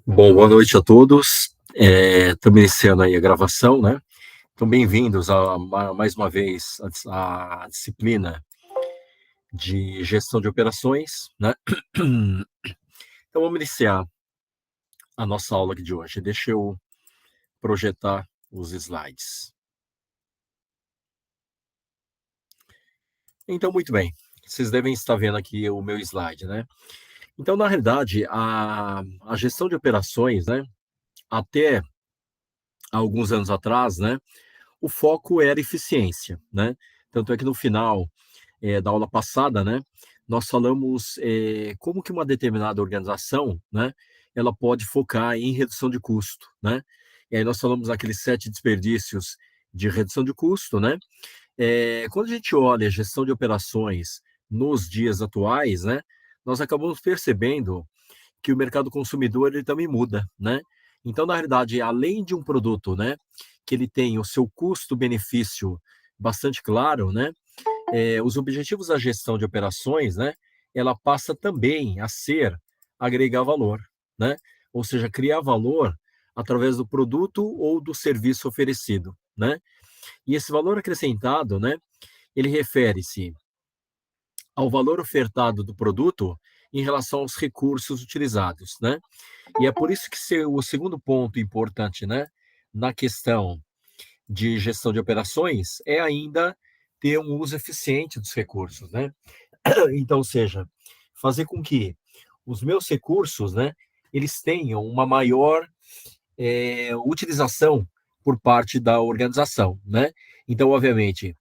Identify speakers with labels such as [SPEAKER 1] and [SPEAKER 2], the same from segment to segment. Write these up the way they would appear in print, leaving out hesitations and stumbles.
[SPEAKER 1] Bom, boa noite a todos. Estamos iniciando aí a gravação, né? Então, bem-vindos mais uma vez à disciplina de gestão de operações, né? Então, vamos iniciar a nossa aula aqui de hoje. Deixa eu projetar os slides. Então, muito bem. Vocês devem estar vendo aqui o meu slide, né? Então, na realidade, a gestão de operações, né? Até alguns anos atrás, né? O foco era eficiência, né? Tanto é que no final da aula passada, né, nós falamos como que uma determinada organização, né, ela pode focar em redução de custo, né? E aí nós falamos aqueles 7 desperdícios de redução de custo, né? Quando a gente olha a gestão de operações nos dias atuais, né, nós acabamos percebendo que o mercado consumidor ele também muda, né? Então, na realidade, além de um produto, né, que ele tem o seu custo-benefício bastante claro, né, os objetivos da gestão de operações, né, ela passa também a ser agregar valor, né? Ou seja, criar valor através do produto ou do serviço oferecido, né? E esse valor acrescentado, né, ele refere-se ao valor ofertado do produto em relação aos recursos utilizados, né? E é por isso que o segundo ponto importante, né, na questão de gestão de operações é ainda ter um uso eficiente dos recursos, né? Então, ou seja, fazer com que os meus recursos, né, eles tenham uma maior utilização por parte da organização, né? Então, obviamente,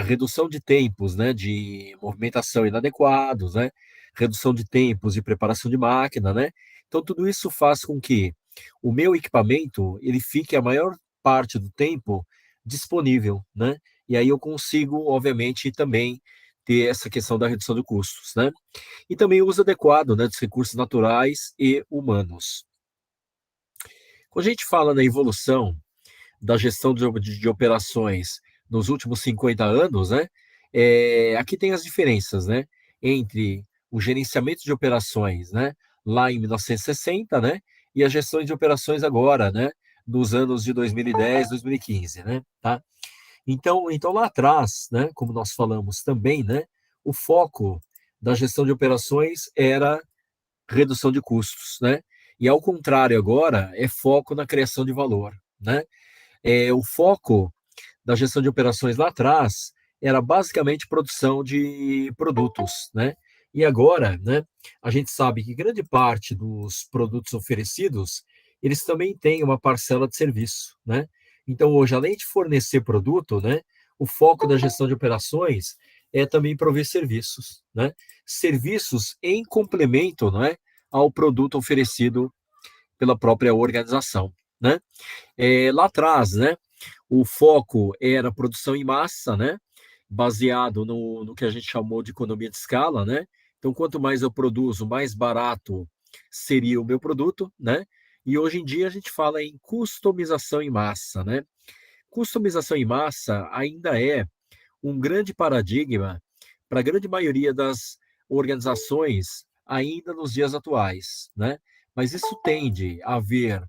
[SPEAKER 1] redução de tempos, né, de movimentação inadequados, né? Redução de tempos de preparação de máquina, né? Então, tudo isso faz com que o meu equipamento ele fique a maior parte do tempo disponível, né? E aí eu consigo, obviamente, também ter essa questão da redução de custos, né? E também o uso adequado, né, dos recursos naturais e humanos. Quando a gente fala na evolução da gestão de operações nos últimos 50 anos, né? Aqui tem as diferenças, né? Entre o gerenciamento de operações, né? Lá em 1960, né? E a gestão de operações agora, né? Nos anos de 2010, 2015, né? Tá? Então lá atrás, né? Como nós falamos também, né? O foco da gestão de operações era redução de custos, né? E ao contrário agora é foco na criação de valor, né? O foco da gestão de operações lá atrás era basicamente produção de produtos, né? E agora, né, a gente sabe que grande parte dos produtos oferecidos, eles também têm uma parcela de serviço, né? Então, hoje, além de fornecer produto, né, o foco da gestão de operações é também prover serviços, né? Serviços em complemento, né, ao produto oferecido pela própria organização, né? Lá atrás, né, o foco era a produção em massa, né? Baseado no que a gente chamou de economia de escala, né? Então, quanto mais eu produzo, mais barato seria o meu produto, né? E hoje em dia a gente fala em customização em massa, né? Customização em massa ainda é um grande paradigma para a grande maioria das organizações ainda nos dias atuais, né? Mas isso tende a haver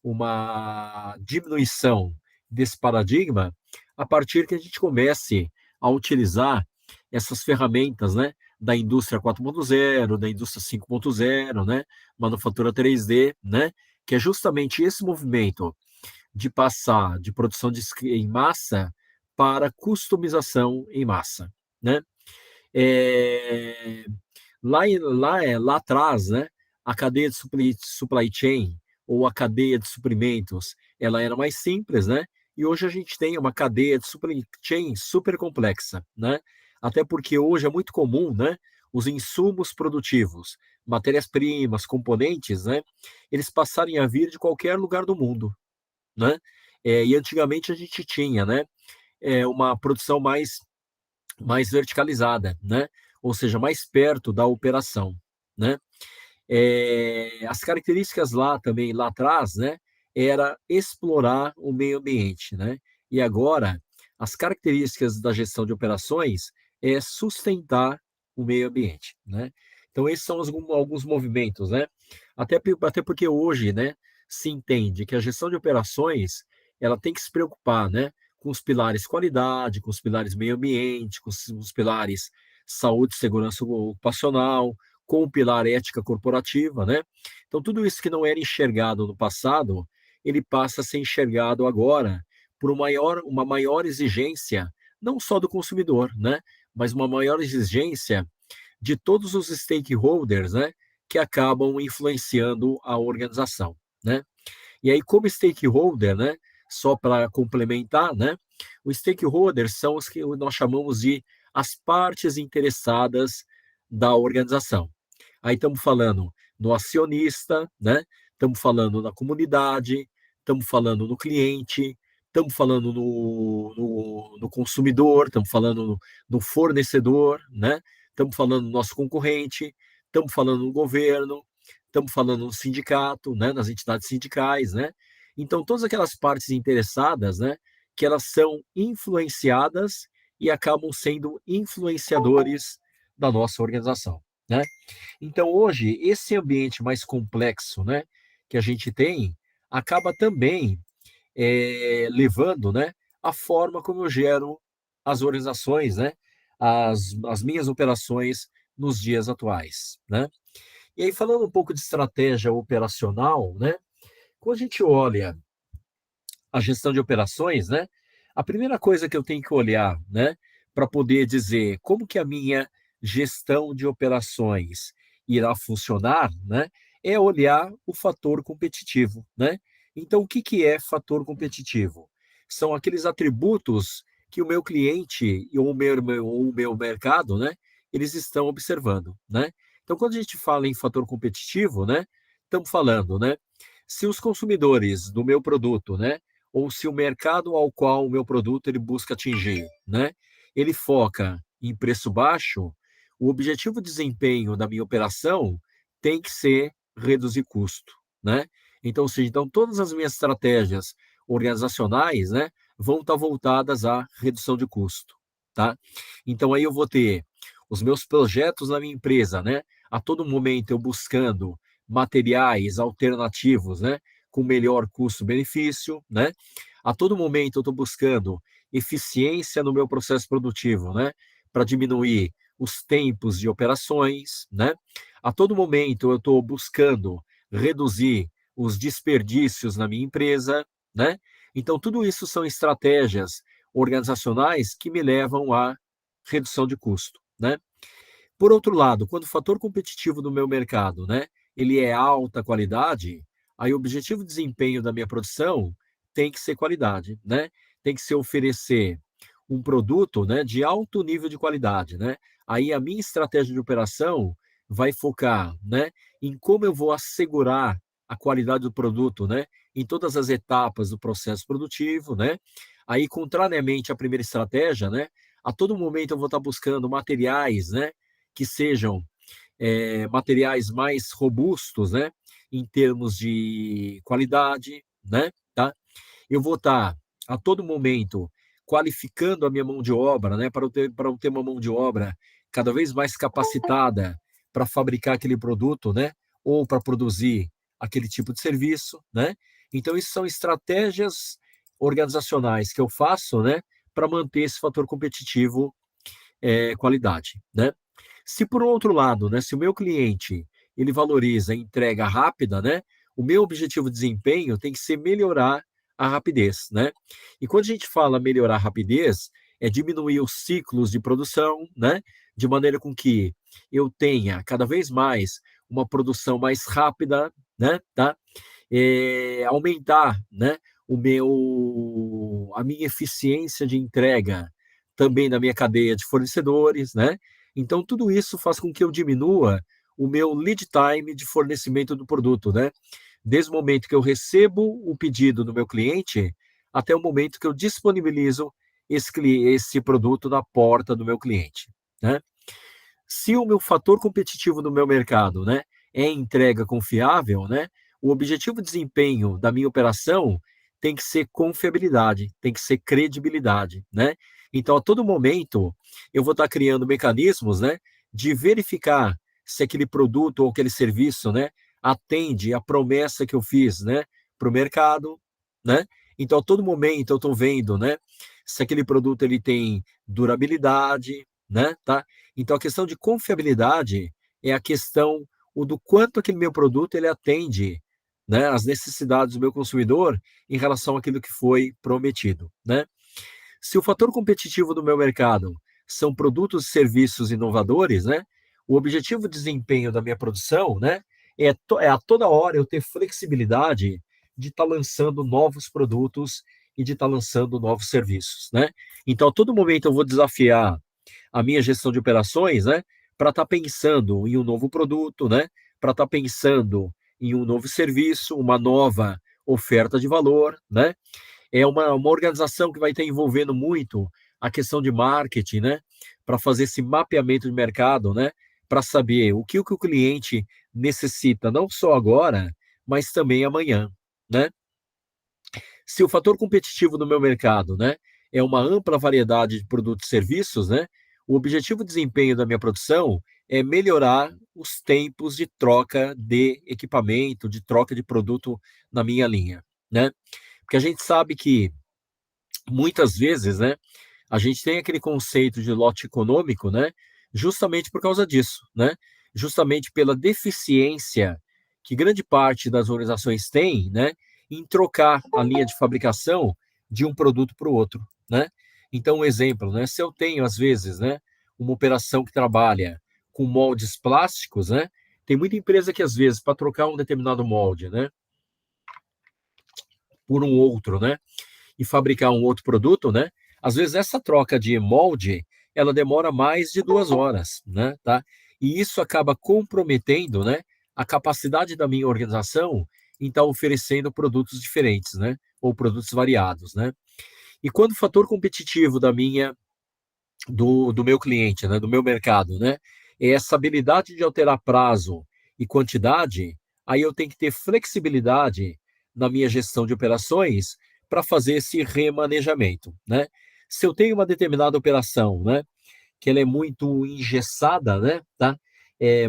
[SPEAKER 1] uma diminuição desse paradigma a partir que a gente comece a utilizar essas ferramentas, né, da indústria 4.0, da indústria 5.0, né, manufatura 3D, né, que é justamente esse movimento de passar de produção em massa para customização em massa, né? É, lá atrás, né, a cadeia de supply chain ou a cadeia de suprimentos, ela era mais simples, né? E hoje a gente tem uma cadeia de supply chain super complexa, né? Até porque hoje é muito comum, né, os insumos produtivos, matérias-primas, componentes, né, eles passarem a vir de qualquer lugar do mundo, né? E antigamente a gente tinha, né, uma produção mais verticalizada, né? Ou seja, mais perto da operação, né? As características lá também, lá atrás, né, era explorar o meio ambiente, né? E agora, as características da gestão de operações é sustentar o meio ambiente, né? Então, esses são alguns movimentos, né? Até porque hoje, né, se entende que a gestão de operações, ela tem que se preocupar, né, com os pilares qualidade, com os pilares meio ambiente, com os pilares saúde e segurança ocupacional, com o pilar ética corporativa, né? Então, tudo isso que não era enxergado no passado, ele passa a ser enxergado agora por uma maior exigência, não só do consumidor, né? Mas uma maior exigência de todos os stakeholders, né? Que acabam influenciando a organização, né? E aí, como stakeholder, né? Só para complementar, né? Os stakeholders são os que nós chamamos de as partes interessadas da organização. Aí estamos falando no acionista, né? Estamos falando na comunidade, estamos falando no cliente, estamos falando no consumidor, estamos falando no fornecedor, né? Estamos falando no nosso concorrente, estamos falando no governo, estamos falando no sindicato, né? Nas entidades sindicais, né? Então, todas aquelas partes interessadas, né? Que elas são influenciadas e acabam sendo influenciadores da nossa organização, né? Então, hoje, esse ambiente mais complexo, né, que a gente tem, acaba também levando, né, a forma como eu gero as organizações, né, as minhas operações nos dias atuais, né? E aí, falando um pouco de estratégia operacional, né, quando a gente olha a gestão de operações, né? A primeira coisa que eu tenho que olhar, né, para poder dizer como que a minha gestão de operações irá funcionar, né, é olhar o fator competitivo, né? Então, o que que é fator competitivo? São aqueles atributos que o meu cliente ou o meu mercado, né, eles estão observando, né? Então, quando a gente fala em fator competitivo, né, estamos falando, né, se os consumidores do meu produto, né, ou se o mercado ao qual o meu produto ele busca atingir, né, ele foca em preço baixo, o objetivo de desempenho da minha operação tem que ser reduzir custo, né? Então, ou seja, então todas as minhas estratégias organizacionais, né, vão estar voltadas à redução de custo, tá? Então aí eu vou ter os meus projetos na minha empresa, né? A todo momento eu buscando materiais alternativos, né? Com melhor custo-benefício, né? A todo momento eu estou buscando eficiência no meu processo produtivo, né? Para diminuir os tempos de operações, né? A todo momento eu estou buscando reduzir os desperdícios na minha empresa, né? Então, tudo isso são estratégias organizacionais que me levam à redução de custo, né? Por outro lado, quando o fator competitivo do meu mercado, né, ele é alta qualidade, aí o objetivo de desempenho da minha produção tem que ser qualidade, né? Tem que ser oferecer um produto, né, de alto nível de qualidade, né? Aí a minha estratégia de operação vai focar, né, em como eu vou assegurar a qualidade do produto, né, em todas as etapas do processo produtivo, né? Aí, contrariamente à primeira estratégia, né, a todo momento eu vou estar buscando materiais, né, que sejam materiais mais robustos, né, em termos de qualidade, né, tá? Eu vou estar a todo momento qualificando a minha mão de obra, né, para eu ter uma mão de obra cada vez mais capacitada para fabricar aquele produto, né, ou para produzir aquele tipo de serviço, né? Então, isso são estratégias organizacionais que eu faço, né, para manter esse fator competitivo, qualidade, né? Se por outro lado, né, se o meu cliente ele valoriza a entrega rápida, né, o meu objetivo de desempenho tem que ser melhorar a rapidez, né? E quando a gente fala melhorar a rapidez, é diminuir os ciclos de produção, né, de maneira com que eu tenha cada vez mais uma produção mais rápida, né, tá? Aumentar, né, a minha eficiência de entrega também na minha cadeia de fornecedores, né? Então, tudo isso faz com que eu diminua o meu lead time de fornecimento do produto, né? Desde o momento que eu recebo o pedido do meu cliente até o momento que eu disponibilizo esse produto na porta do meu cliente, né? Se o meu fator competitivo no meu mercado, né, é entrega confiável, né, o objetivo de desempenho da minha operação tem que ser confiabilidade, tem que ser credibilidade, né? Então, a todo momento, eu vou estar criando mecanismos, né, de verificar se aquele produto ou aquele serviço, né, atende a promessa que eu fiz, né, para o mercado, né? Então, a todo momento eu estou vendo, né, se aquele produto ele tem durabilidade, né, tá? Então, a questão de confiabilidade é a questão o do quanto aquele meu produto ele atende, né, as necessidades do meu consumidor em relação àquilo que foi prometido, né? Se o fator competitivo do meu mercado são produtos e serviços inovadores, né? O objetivo de desempenho da minha produção, né? É a toda hora eu ter flexibilidade de estar lançando novos produtos e de estar lançando novos serviços, né? Então, a todo momento eu vou desafiar a minha gestão de operações, né? Para estar pensando em um novo produto, né? Para estar pensando em um novo serviço, uma nova oferta de valor, né? É uma organização que vai estar envolvendo muito a questão de marketing, né? Para fazer esse mapeamento de mercado, né? Para saber o que o cliente necessita, não só agora, mas também amanhã, né? Se o fator competitivo do meu mercado, né, é uma ampla variedade de produtos e serviços, né, o objetivo de desempenho da minha produção é melhorar os tempos de troca de equipamento, de troca de produto na minha linha, né? Porque a gente sabe que muitas vezes, né, a gente tem aquele conceito de lote econômico, né, justamente por causa disso, né? Justamente pela deficiência que grande parte das organizações tem, né, em trocar a linha de fabricação de um produto para o outro, né? Então, um exemplo, né, se eu tenho às vezes, né, uma operação que trabalha com moldes plásticos, né, tem muita empresa que às vezes para trocar um determinado molde, né, por um outro, né, e fabricar um outro produto, né? Às vezes essa troca de molde, ela demora mais de 2 horas, né? Tá? E isso acaba comprometendo, né? A capacidade da minha organização em estar oferecendo produtos diferentes, né? Ou produtos variados, né? E quando o fator competitivo do meu cliente, né? Do meu mercado, né? É essa habilidade de alterar prazo e quantidade, aí eu tenho que ter flexibilidade na minha gestão de operações para fazer esse remanejamento, né? Se eu tenho uma determinada operação, né, que ela é muito engessada, né, tá?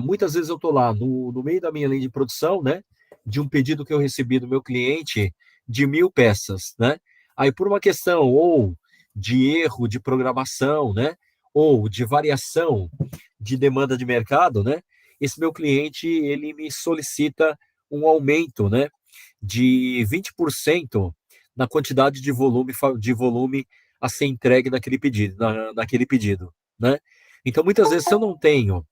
[SPEAKER 1] Muitas vezes eu estou lá no meio da minha linha de produção, né, de um pedido que eu recebi do meu cliente de 1.000 peças, né? Aí por uma questão ou de erro de programação, né, ou de variação de demanda de mercado, né, esse meu cliente ele me solicita um aumento, né, de 20% na quantidade de volume a ser entregue naquele pedido, né? Então, muitas vezes, se eu não tenho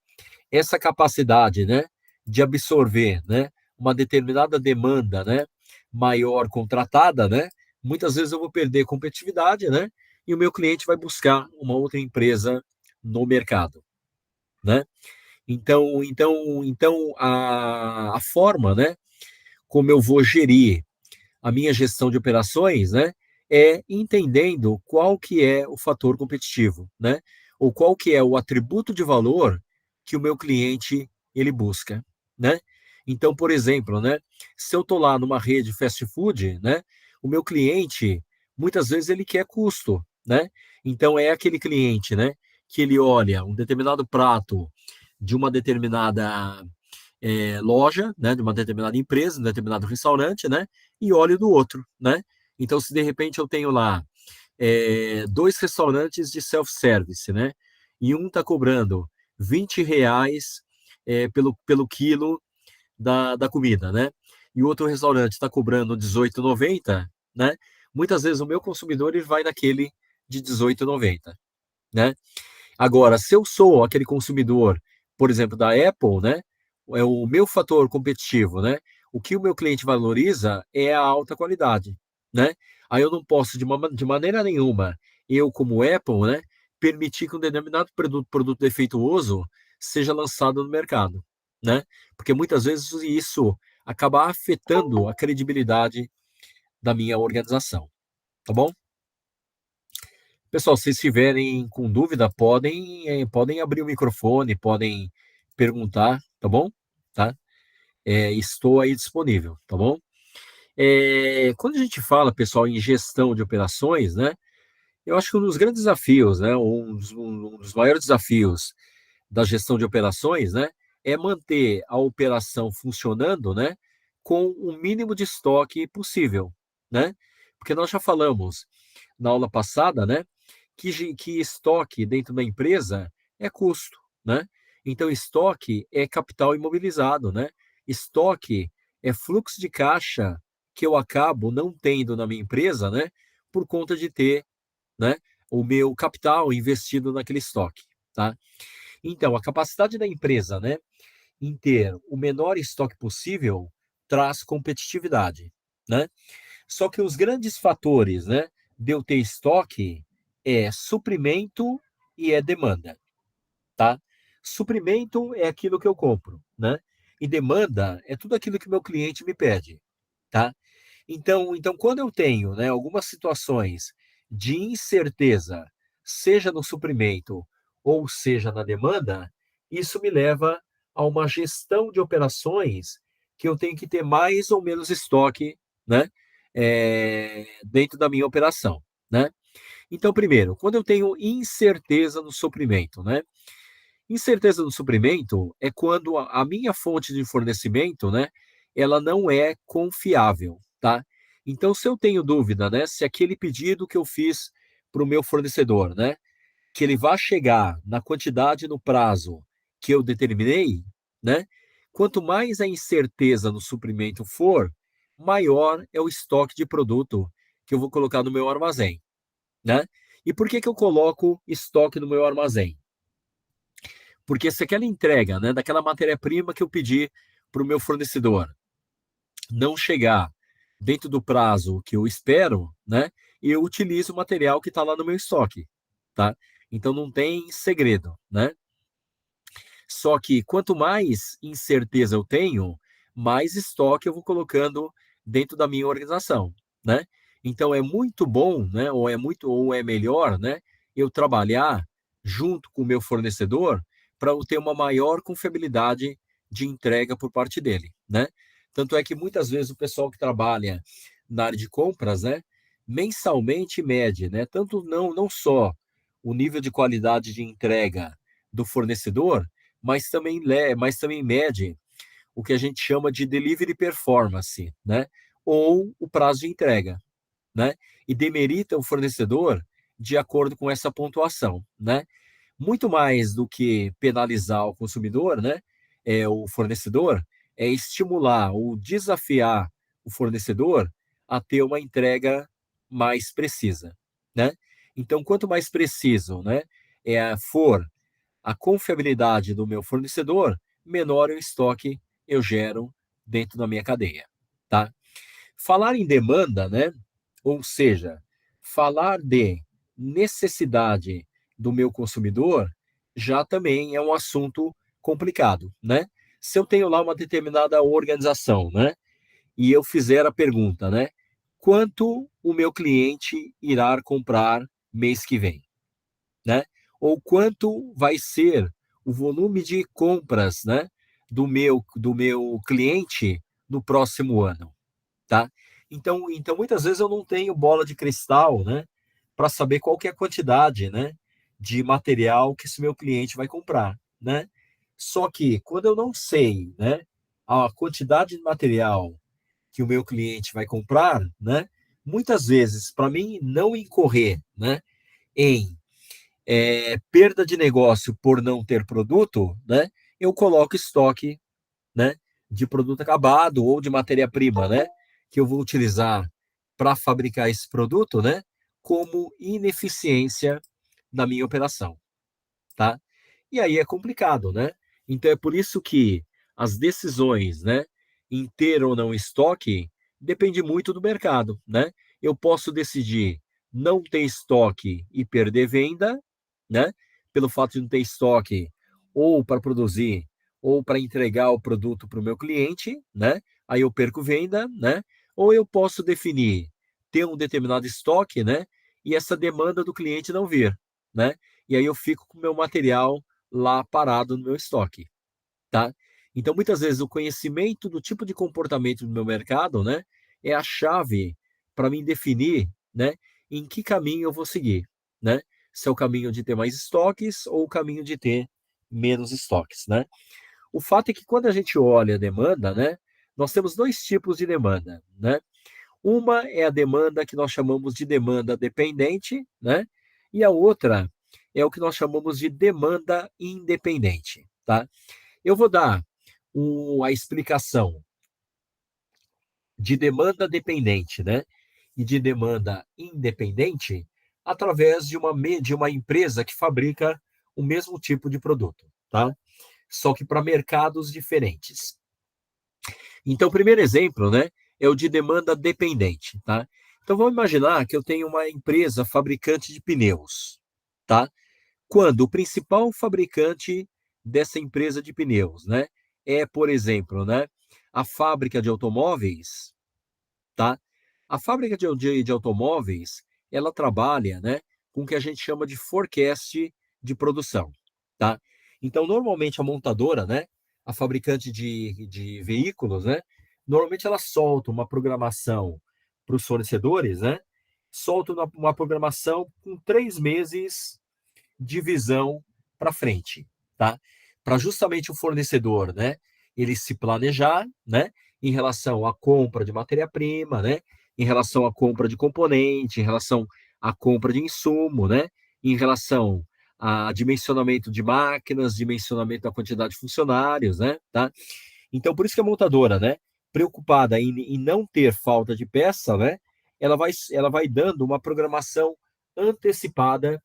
[SPEAKER 1] essa capacidade, né, de absorver, né, uma determinada demanda, né, maior contratada, né, muitas vezes eu vou perder competitividade, né, e o meu cliente vai buscar uma outra empresa no mercado, né? Então a forma, né, como eu vou gerir a minha gestão de operações, né, é entendendo qual que é o fator competitivo, né, ou qual que é o atributo de valor que o meu cliente ele busca, né? Então, por exemplo, né, se eu estou lá numa rede fast food, né, o meu cliente muitas vezes ele quer custo, né? Então é aquele cliente, né, que ele olha um determinado prato de uma determinada loja, né, de uma determinada empresa, de um determinado restaurante, né, e óleo do outro, né? Então, se de repente eu tenho lá dois restaurantes de self-service, né, e um está cobrando R$ 20 pelo quilo da comida, né, e o outro restaurante está cobrando R$ 18,90, né, muitas vezes o meu consumidor ele vai naquele de R$ 18,90, né? Agora, se eu sou aquele consumidor, por exemplo, da Apple, né, é o meu fator competitivo, né? O que o meu cliente valoriza é a alta qualidade, né? Aí eu não posso, de maneira nenhuma, eu como Apple, né, permitir que um determinado produto defeituoso seja lançado no mercado, né? Porque muitas vezes isso acaba afetando a credibilidade da minha organização, tá bom? Pessoal, se estiverem com dúvida, podem abrir o microfone, podem perguntar, tá bom? Tá? Estou aí disponível, tá bom? Quando a gente fala, pessoal, em gestão de operações, né? Eu acho que um dos grandes desafios, né? Um dos maiores desafios da gestão de operações, né? é manter a operação funcionando, né, com o mínimo de estoque possível, né? Porque nós já falamos na aula passada, né, que estoque dentro da empresa é custo, né? Então, estoque é capital imobilizado, né? Estoque é fluxo de caixa que eu acabo não tendo na minha empresa, né, por conta de ter, né, o meu capital investido naquele estoque, tá? Então, a capacidade da empresa, né, em ter o menor estoque possível traz competitividade, né? Só que os grandes fatores, né, de eu ter estoque é suprimento e é demanda, tá? Suprimento é aquilo que eu compro, né? E demanda é tudo aquilo que o meu cliente me pede, tá? Então, quando eu tenho, né, algumas situações de incerteza, seja no suprimento ou seja na demanda, isso me leva a uma gestão de operações que eu tenho que ter mais ou menos estoque, né, dentro da minha operação, né? Então, primeiro, quando eu tenho incerteza no suprimento, né? Incerteza no suprimento é quando a minha fonte de fornecimento, né, ela não é confiável, tá? Então, se eu tenho dúvida, né, se aquele pedido que eu fiz para o meu fornecedor, né, que ele vai chegar na quantidade, no prazo que eu determinei, né, quanto mais a incerteza no suprimento for, maior é o estoque de produto que eu vou colocar no meu armazém, né? E por que que eu coloco estoque no meu armazém? Porque se aquela entrega, né, daquela matéria-prima que eu pedi para o meu fornecedor não chegar dentro do prazo que eu espero, né, eu utilizo o material que está lá no meu estoque, tá? Então não tem segredo, né? Só que quanto mais incerteza eu tenho, mais estoque eu vou colocando dentro da minha organização, né? Então é muito bom, né, ou é melhor, né, eu trabalhar junto com o meu fornecedor para eu ter uma maior confiabilidade de entrega por parte dele, né? Tanto é que muitas vezes o pessoal que trabalha na área de compras, né, mensalmente mede, né, tanto não só o nível de qualidade de entrega do fornecedor, mas também mede o que a gente chama de delivery performance, né? Ou o prazo de entrega, né? E demerita o fornecedor de acordo com essa pontuação, né? Muito mais do que penalizar o consumidor, né? O fornecedor, é estimular ou desafiar o fornecedor a ter uma entrega mais precisa, né? Então, quanto mais preciso, né, for a confiabilidade do meu fornecedor, menor o estoque eu gero dentro da minha cadeia, tá? Falar em demanda, né? Ou seja, falar de necessidade do meu consumidor já também é um assunto complicado, né? Se eu tenho lá uma determinada organização, né? E eu fizer a pergunta, né? Quanto o meu cliente irá comprar mês que vem? Né? Ou quanto vai ser o volume de compras, né, do meu cliente no próximo ano, tá? Então muitas vezes eu não tenho bola de cristal, né, para saber qual que é a quantidade, né, de material que esse meu cliente vai comprar, né? Só que quando eu não sei, né, a quantidade de material que o meu cliente vai comprar, né, muitas vezes para mim não incorrer, né, em perda de negócio por não ter produto, né? Eu coloco estoque, né? De produto acabado ou de matéria-prima, né? Que eu vou utilizar para fabricar esse produto, né? Como ineficiência na minha operação, tá? E aí é complicado, né? Então é por isso que as decisões, né? Em ter ou não estoque depende muito do mercado, né? Eu posso decidir não ter estoque e perder venda, né? Pelo fato de não ter estoque ou para produzir ou para entregar o produto para o meu cliente, né? Aí eu perco venda, né? Ou eu posso definir ter um determinado estoque, né? E essa demanda do cliente não vir, né? E aí eu fico com o meu material lá parado no meu estoque, tá? Então, muitas vezes, o conhecimento do tipo de comportamento do meu mercado, né, é a chave para mim definir, né, em que caminho eu vou seguir, né? Se é o caminho de ter mais estoques ou o caminho de ter menos estoques, né? O fato é que quando a gente olha a demanda, né, nós temos dois tipos de demanda, né? Uma é a demanda que nós chamamos de demanda dependente, né? E a outra é o que nós chamamos de demanda independente, tá? Eu vou dar a explicação de demanda dependente, né? E de demanda independente através de uma empresa que fabrica o mesmo tipo de produto, tá? Só que para mercados diferentes. Então, o primeiro exemplo, né, é o de demanda dependente, tá? Então, vamos imaginar que eu tenho uma empresa fabricante de pneus, tá? Quando o principal fabricante dessa empresa de pneus, né, é, por exemplo, né, a fábrica de automóveis, tá? A fábrica de automóveis, ela trabalha, né, com o que a gente chama de forecast de produção, tá? Então, normalmente a montadora, né, a fabricante de veículos, né, normalmente ela solta uma programação para os fornecedores, né, solta uma programação com 3 meses de visão para frente, tá? Para justamente o fornecedor, né, ele se planejar, né, em relação à compra de matéria-prima, né, em relação à compra de componente, em relação à compra de insumo, né, em relação a dimensionamento de máquinas, dimensionamento da quantidade de funcionários, né, tá? Então, por isso que a montadora, né, preocupada em não ter falta de peça, né, ela vai dando uma programação antecipada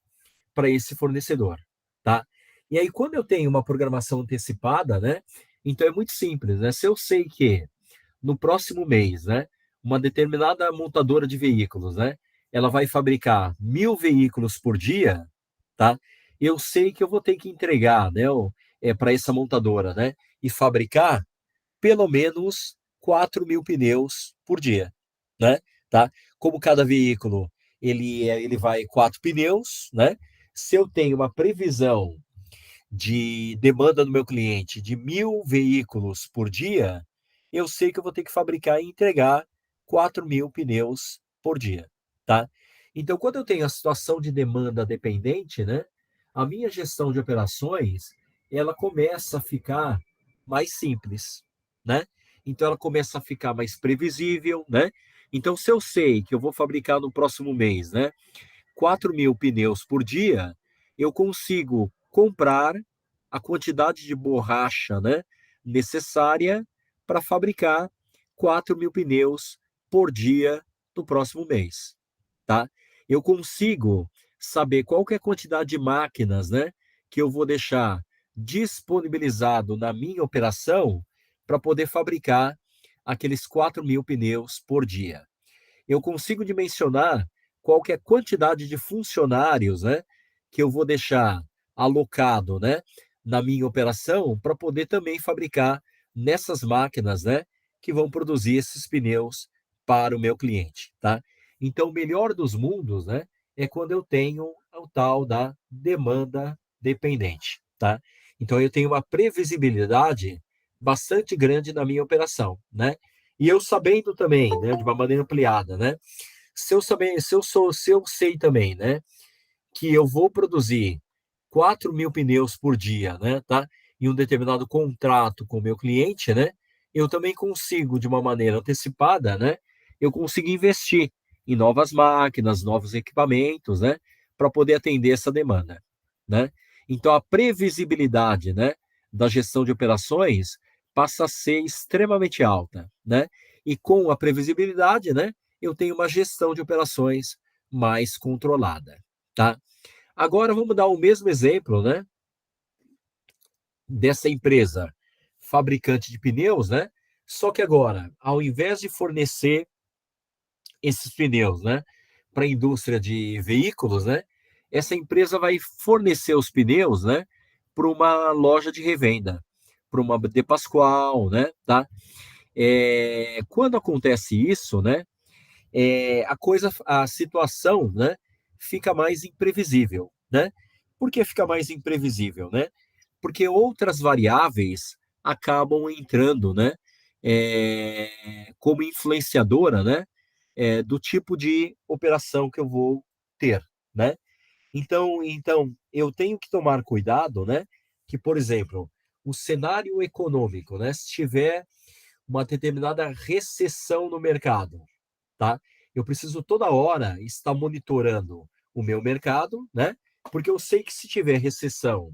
[SPEAKER 1] para esse fornecedor, tá? E aí, quando eu tenho uma programação antecipada, né? Então é muito simples, né? Se eu sei que no próximo mês, né? Uma determinada montadora de veículos, né? Ela vai fabricar 1.000 veículos por dia, tá? Eu sei que eu vou ter que entregar, né? Para essa montadora, né? E fabricar pelo menos 4.000 pneus por dia, né? Tá? Como cada veículo ele vai 4 pneus, né? Se eu tenho uma previsão de demanda do meu cliente de 1.000 veículos por dia, eu sei que eu vou ter que fabricar e entregar 4.000 pneus por dia, tá? Então, quando eu tenho a situação de demanda dependente, né, a minha gestão de operações, ela começa a ficar mais simples, né? Então, ela começa a ficar mais previsível, né? Então, se eu sei que eu vou fabricar no próximo mês, né, 4.000 pneus por dia, eu consigo comprar a quantidade de borracha, né, necessária para fabricar 4.000 pneus por dia no próximo mês, tá? Eu consigo saber qual que é a quantidade de máquinas, né, que eu vou deixar disponibilizado na minha operação para poder fabricar aqueles 4.000 pneus por dia. Eu consigo dimensionar qual que é a quantidade de funcionários, né, que eu vou deixar alocado, né, na minha operação para poder também fabricar nessas máquinas, né, que vão produzir esses pneus para o meu cliente, tá? Então, o melhor dos mundos, né, é quando eu tenho o tal da demanda dependente, tá? Então, eu tenho uma previsibilidade bastante grande na minha operação, né? E eu sabendo também, né, de uma maneira ampliada, né? Se eu sei também, né, que eu vou produzir 4.000 pneus por dia, né, tá? Em um determinado contrato com o meu cliente, né? Eu também consigo, de uma maneira antecipada, né? Eu consigo investir em novas máquinas, novos equipamentos, né? Para poder atender essa demanda, né? Então, a previsibilidade, né? Da gestão de operações passa a ser extremamente alta, né? E com a previsibilidade, né? Eu tenho uma gestão de operações mais controlada, tá? Agora vamos dar o mesmo exemplo, né, dessa empresa fabricante de pneus, né? Só que agora, ao invés de fornecer esses pneus, né, para a indústria de veículos, né, essa empresa vai fornecer os pneus, né, para uma loja de revenda, para uma De Pascoal, né, tá? Quando acontece isso, né, a situação, né, fica mais imprevisível, né? Por que fica mais imprevisível, né? Porque outras variáveis acabam entrando, né, como influenciadora, né, do tipo de operação que eu vou ter, né? Então eu tenho que tomar cuidado, né? Que, por exemplo, o cenário econômico, né? Se tiver uma determinada recessão no mercado, tá? Eu preciso toda hora estar monitorando o meu mercado, né? Porque eu sei que se tiver recessão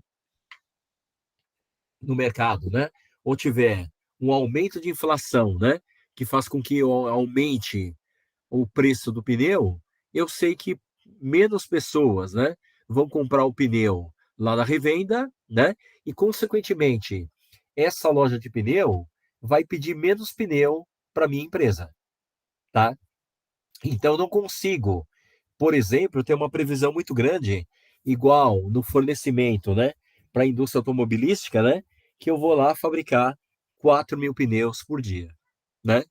[SPEAKER 1] no mercado, né? Ou tiver um aumento de inflação, né? Que faz com que eu aumente o preço do pneu, eu sei que menos pessoas, né, vão comprar o pneu lá na revenda, né? E consequentemente, essa loja de pneu vai pedir menos pneu para minha empresa, tá? Então eu não consigo, por exemplo, ter uma previsão muito grande, igual no fornecimento, né, para a indústria automobilística, né, que eu vou lá fabricar 4.000 pneus por dia, né?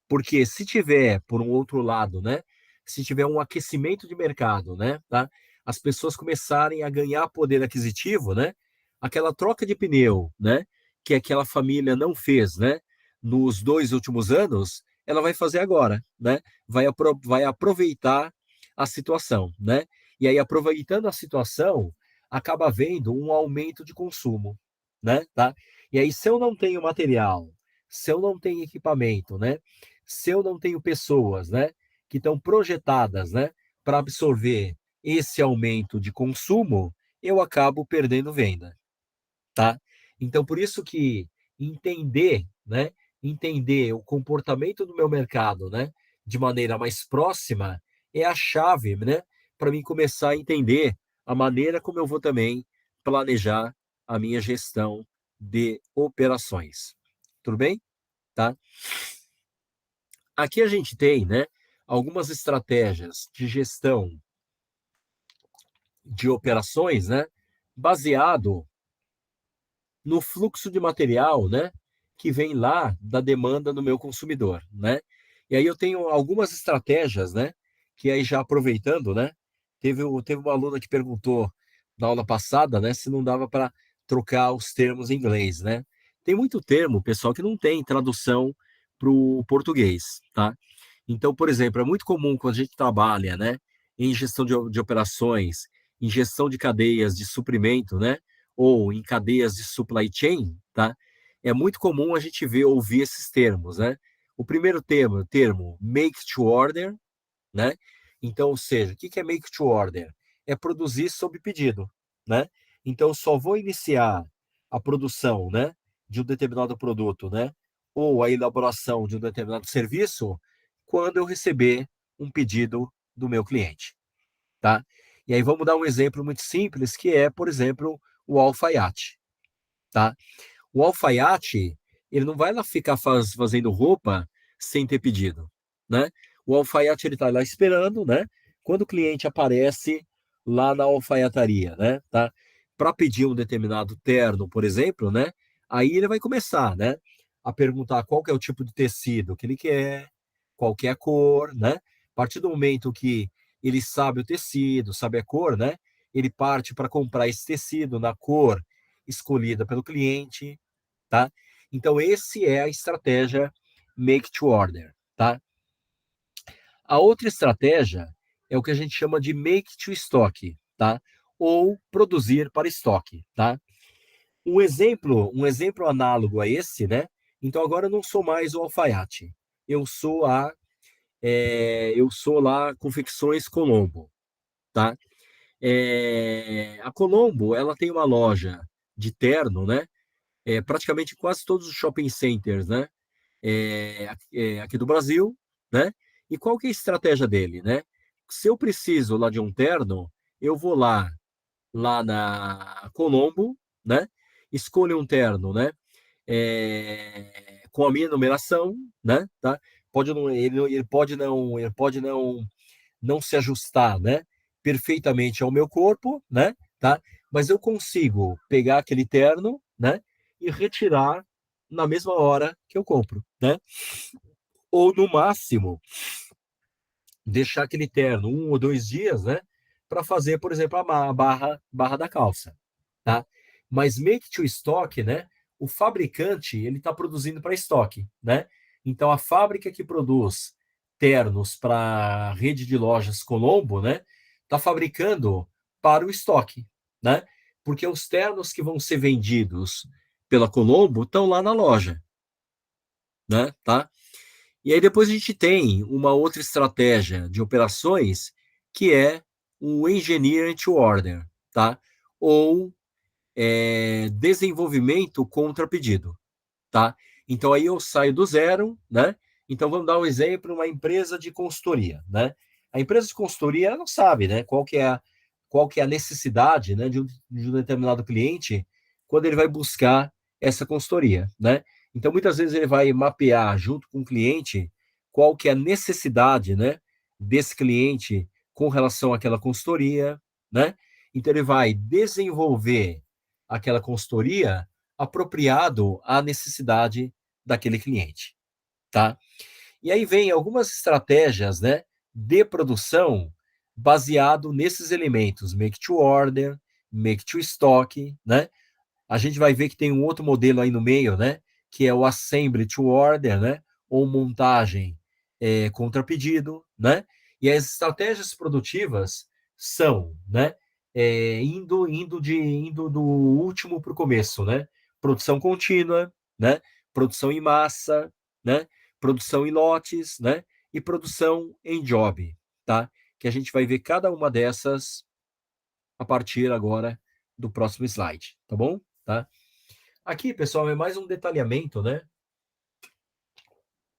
[SPEAKER 1] Porque se tiver, por um outro lado, né, se tiver um aquecimento de mercado, né, tá? As pessoas começarem a ganhar poder aquisitivo, né? Aquela troca de pneu, né, que aquela família não fez, né, nos 2 últimos anos, ela vai fazer agora, né? Vai aproveitar a situação, né? E aí, aproveitando a situação, acaba havendo um aumento de consumo, né? Tá? E aí, se eu não tenho material, se eu não tenho equipamento, né? Se eu não tenho pessoas, né? Que estão projetadas, né? Para absorver esse aumento de consumo, eu acabo perdendo venda, tá? Então, por isso que entender, né? Entender o comportamento do meu mercado, né? De maneira mais próxima é a chave, né? Para mim começar a entender a maneira como eu vou também planejar a minha gestão de operações. Tudo bem? Tá? Aqui a gente tem, né? Algumas estratégias de gestão de operações, né? Baseado no fluxo de material, né, que vem lá da demanda do meu consumidor, né? E aí eu tenho algumas estratégias, né, que aí já aproveitando, né, teve uma aluna que perguntou na aula passada, né, se não dava para trocar os termos em inglês, né? Tem muito termo, pessoal, que não tem tradução para o português, tá? Então, por exemplo, é muito comum quando a gente trabalha, né, em gestão de operações, em gestão de cadeias de suprimento, né, ou em cadeias de supply chain, tá? É muito comum a gente ouvir esses termos, né? O primeiro termo make to order, né? Então, ou seja, o que é make to order? É produzir sob pedido, né? Então, eu só vou iniciar a produção, né, de um determinado produto, né, ou a elaboração de um determinado serviço quando eu receber um pedido do meu cliente, tá? E aí vamos dar um exemplo muito simples, que é, por exemplo, o alfaiate, tá? O alfaiate, ele não vai lá ficar fazendo roupa sem ter pedido, né? O alfaiate, ele está lá esperando, né? Quando o cliente aparece lá na alfaiataria, né? Tá? Para pedir um determinado terno, por exemplo, né? Aí ele vai começar, né? A perguntar qual que é o tipo de tecido que ele quer, qual que é a cor, né? A partir do momento que ele sabe o tecido, sabe a cor, né? Ele parte para comprar esse tecido na cor escolhida pelo cliente, tá? Então, esse é a estratégia make to order, tá? A outra estratégia é o que a gente chama de make to stock, tá? Ou produzir para estoque, tá? Um exemplo análogo a esse, né? Então, agora eu não sou mais o alfaiate. Eu sou eu sou lá Confecções Colombo, tá? A Colombo, ela tem uma loja de terno, né? Praticamente quase todos os shopping centers, né? Aqui do Brasil, né? E qual que é a estratégia dele, né? Se eu preciso lá de um terno, eu vou lá na Colombo, né? Escolho um terno, né? Com a minha numeração, né? Tá? Pode não, ele pode não se ajustar, né? Perfeitamente ao meu corpo, né? Tá? Mas eu consigo pegar aquele terno, né? E retirar na mesma hora que eu compro, né? Ou no máximo deixar aquele terno 1 ou 2 dias, né, para fazer, por exemplo, a barra da calça, tá? Mas make to stock, né? O fabricante ele está produzindo para estoque, né? Então a fábrica que produz ternos para a rede de lojas Colombo, né, está fabricando para o estoque, né? Porque os ternos que vão ser vendidos pela Colombo estão lá na loja, né? Tá? E aí depois a gente tem uma outra estratégia de operações que é o Engineer to Order, tá? Ou desenvolvimento contra pedido, tá? Então aí eu saio do zero, né? Então vamos dar um exemplo, uma empresa de consultoria, né? A empresa de consultoria ela não sabe, né? Qual que é a necessidade, né, de um determinado cliente quando ele vai buscar essa consultoria, né? Então muitas vezes ele vai mapear junto com o cliente qual que é a necessidade, né, desse cliente com relação àquela consultoria, né? Então ele vai desenvolver aquela consultoria apropriado à necessidade daquele cliente, tá? E aí vem algumas estratégias, né, de produção baseado nesses elementos, make to order, make to stock, né? A gente vai ver que tem um outro modelo aí no meio, né, que é o assembly to order, né, ou montagem contra pedido, né? E as estratégias produtivas são, né, indo do último para o começo, né? Produção contínua, né? Produção em massa, né? Produção em lotes, né? E produção em job, tá? Que a gente vai ver cada uma dessas a partir agora do próximo slide, tá bom? Tá? Aqui, pessoal, é mais um detalhamento, né,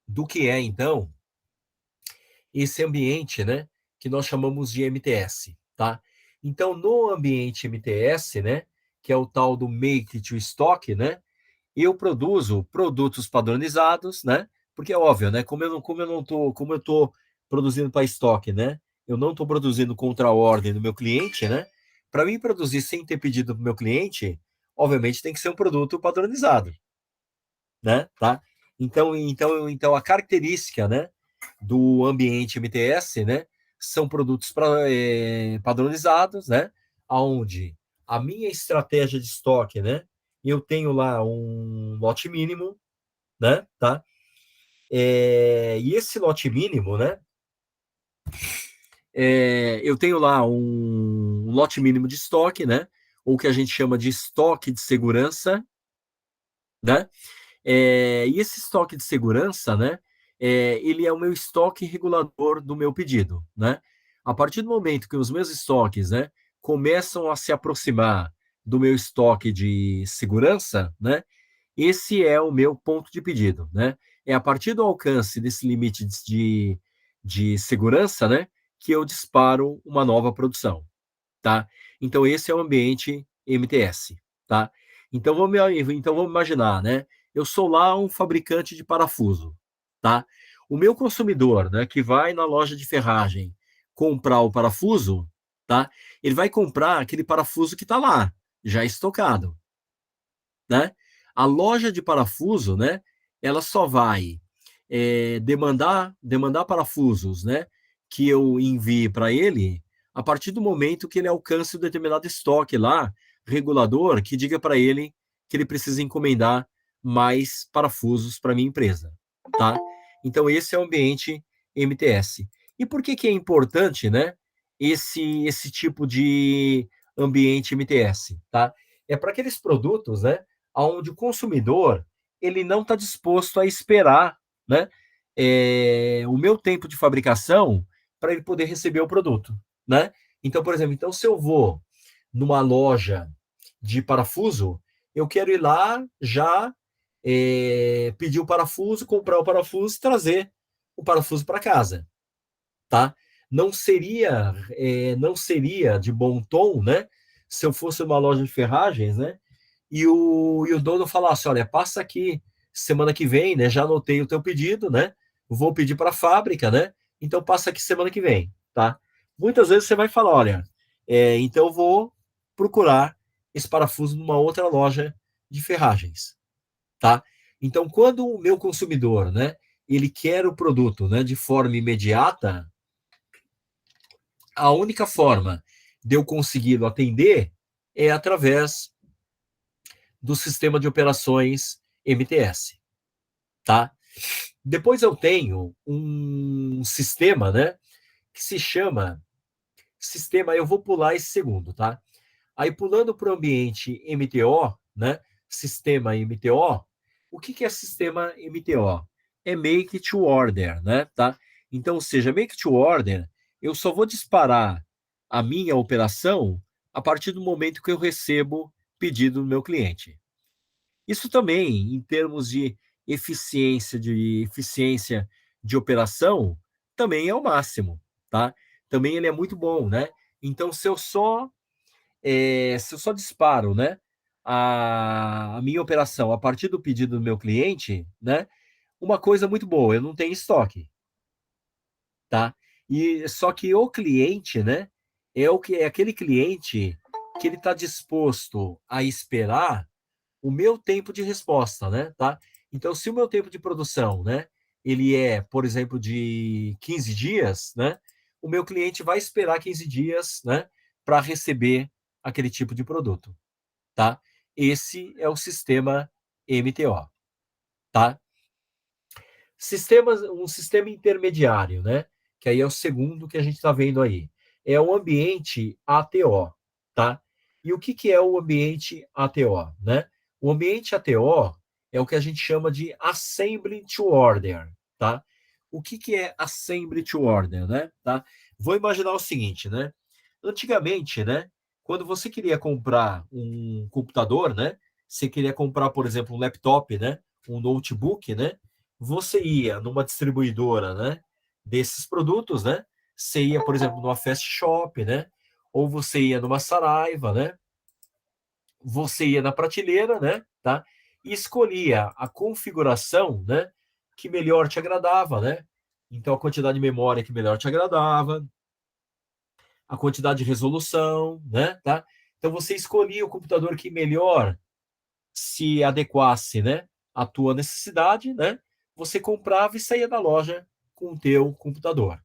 [SPEAKER 1] do que é, então, esse ambiente, né, que nós chamamos de MTS, tá? Então, no ambiente MTS, né, que é o tal do Make to Stock, né, eu produzo produtos padronizados, né, porque é óbvio, né, como eu tô produzindo para estoque, né, eu não estou produzindo contra a ordem do meu cliente, né, para mim produzir sem ter pedido do meu cliente, obviamente tem que ser um produto padronizado, né? Tá? Então a característica, né, do ambiente MTS, né, são produtos padronizados, né, aonde a minha estratégia de estoque, né, eu tenho lá um lote mínimo, né, tá? E esse lote mínimo, né, eu tenho lá um lote mínimo de estoque, né, ou que a gente chama de estoque de segurança, né? E esse estoque de segurança, né, ele é o meu estoque regulador do meu pedido, né? A partir do momento que os meus estoques, né, começam a se aproximar do meu estoque de segurança, né, esse é o meu ponto de pedido, né? É a partir do alcance desse limite de segurança, né, que eu disparo uma nova produção, tá? Então esse é o ambiente MTS, tá? Então vamos imaginar, né? Eu sou lá um fabricante de parafuso, tá? O meu consumidor, né, que vai na loja de ferragem comprar o parafuso, tá? Ele vai comprar aquele parafuso que está lá, já estocado, né? A loja de parafuso, né? Ela só vai demandar parafusos, né? Que eu envie para ele a partir do momento que ele alcance um determinado estoque lá, regulador, que diga para ele que ele precisa encomendar mais parafusos para minha empresa, tá? Então esse é o ambiente MTS. E por que que é importante, né? Esse tipo de ambiente MTS, tá? É para aqueles produtos, né? Onde o consumidor ele não está disposto a esperar, né, o meu tempo de fabricação para ele poder receber o produto, né? Então, por exemplo, então se eu vou numa loja de parafuso, eu quero ir lá já pedir o parafuso, comprar o parafuso e trazer o parafuso para casa, tá? Não seria de bom tom, né? Se eu fosse uma loja de ferragens, né? E o dono falasse, olha, passa aqui semana que vem, né? Já anotei o teu pedido, né? Vou pedir para a fábrica, né? Então passa aqui semana que vem, tá? Muitas vezes você vai falar, olha, então eu vou procurar esse parafuso numa outra loja de ferragens, tá? Então quando o meu consumidor, né? Ele quer o produto, né? De forma imediata, a única forma de eu conseguir atender é através do sistema de operações MTS, tá? Depois eu tenho um sistema, né, que se chama sistema, eu vou pular esse segundo, tá? Aí pulando para o ambiente MTO, né, sistema MTO, o que é sistema MTO? É Make to Order, né? Tá? Então, ou seja, Make to Order, eu só vou disparar a minha operação a partir do momento que eu recebo pedido do meu cliente. Isso também, em termos de eficiência de operação, também é o máximo, tá? Também ele é muito bom, né? Então, se eu só disparo, né, a minha operação a partir do pedido do meu cliente, né, uma coisa muito boa, eu não tenho estoque, tá? E só que o cliente, né, é aquele cliente que ele está disposto a esperar o meu tempo de resposta, né, tá? Então, se o meu tempo de produção, né, ele é, por exemplo, de 15 dias, né, o meu cliente vai esperar 15 dias, né, para receber aquele tipo de produto, tá? Esse é o sistema MTO, tá? Um sistema intermediário, né? Que aí é o segundo que a gente está vendo aí. É o ambiente ATO, tá? E o que é o ambiente ATO, né? O ambiente ATO é o que a gente chama de Assembly to Order, tá? O que é Assembly to Order, né? Tá? Vou imaginar o seguinte, né? Antigamente, né? Quando você queria comprar um computador, né? Você queria comprar, por exemplo, um laptop, né? Um notebook, né? Você ia numa distribuidora, né, desses produtos, né? Você ia, por exemplo, numa Fast Shop, né? Ou você ia numa Saraiva, né? Você ia na prateleira, né? Tá? E escolhia a configuração, né? Que melhor te agradava, né? Então, a quantidade de memória que melhor te agradava, a quantidade de resolução, né? Tá? Então, você escolhia o computador que melhor se adequasse, né, à tua necessidade, né, você comprava e saía da loja com o teu computador.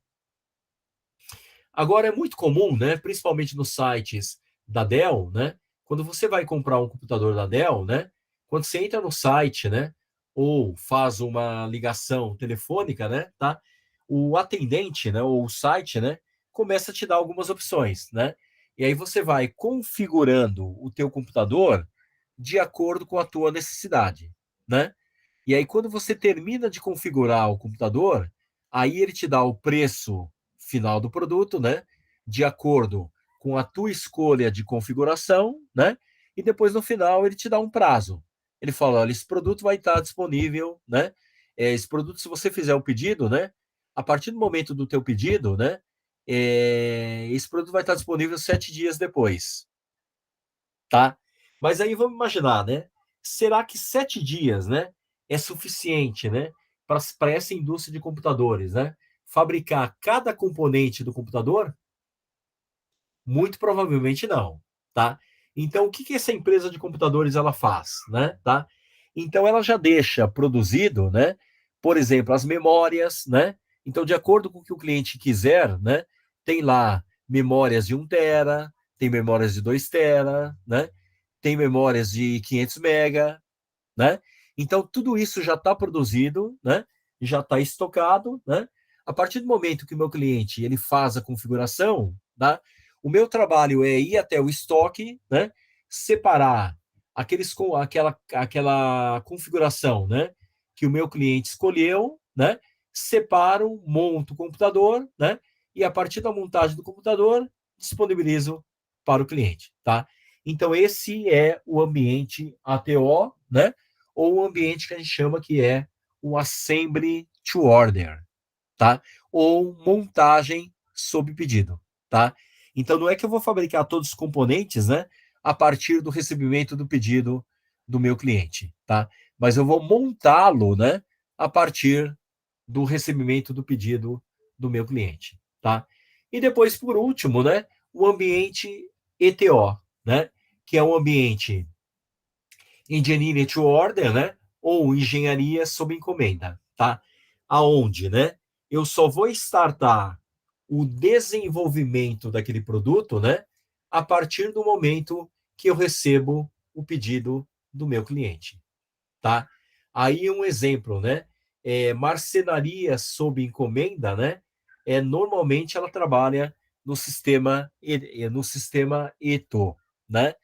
[SPEAKER 1] Agora é muito comum, né, principalmente nos sites da Dell, né, quando você vai comprar um computador da Dell, né, quando você entra no site, né, ou faz uma ligação telefônica, né, tá? O atendente, né, ou o site, né, começa a te dar algumas opções, né? E aí você vai configurando o teu computador de acordo com a tua necessidade, né? E aí quando você termina de configurar o computador, aí ele te dá o preço final do produto, né? De acordo com a tua escolha de configuração, né? E depois no final ele te dá um prazo. Ele fala, olha, esse produto vai estar disponível, né? Esse produto, se você fizer um pedido, né? A partir do momento do teu pedido, né? Esse produto vai estar disponível 7 dias depois, tá? Mas aí vamos imaginar, né? Será que 7 dias, né, é suficiente, né, para essa indústria de computadores, né, fabricar cada componente do computador? Muito provavelmente não, tá? Então, o que que essa empresa de computadores ela faz, né? Tá? Então, ela já deixa produzido, né? Por exemplo, as memórias, né? Então, de acordo com o que o cliente quiser, né? Tem lá memórias de 1 tera, tem memórias de 2 tera, né? Tem memórias de 500 mega, né? Então, tudo isso já está produzido, né? Já está estocado, né? A partir do momento que o meu cliente ele faz a configuração, tá? O meu trabalho é ir até o estoque, né? Separar aquela configuração, né? Que o meu cliente escolheu, né? Separo, monto o computador, né? E a partir da montagem do computador, disponibilizo para o cliente, tá? Então, esse é o ambiente ATO, né? Ou o ambiente que a gente chama que é o Assembly to Order, tá? Ou montagem sob pedido, tá? Então não é que eu vou fabricar todos os componentes, né, a partir do recebimento do pedido do meu cliente, tá? Mas eu vou montá-lo, né, a partir do recebimento do pedido do meu cliente, tá? E depois, por último, né, o ambiente ETO, né, que é um ambiente Engineering to Order, né? Ou engenharia sob encomenda, tá? Aonde, né? Eu só vou startar o desenvolvimento daquele produto, né? A partir do momento que eu recebo o pedido do meu cliente, tá? Aí um exemplo, né? Marcenaria sob encomenda, né? Normalmente ela trabalha no sistema ETO, né?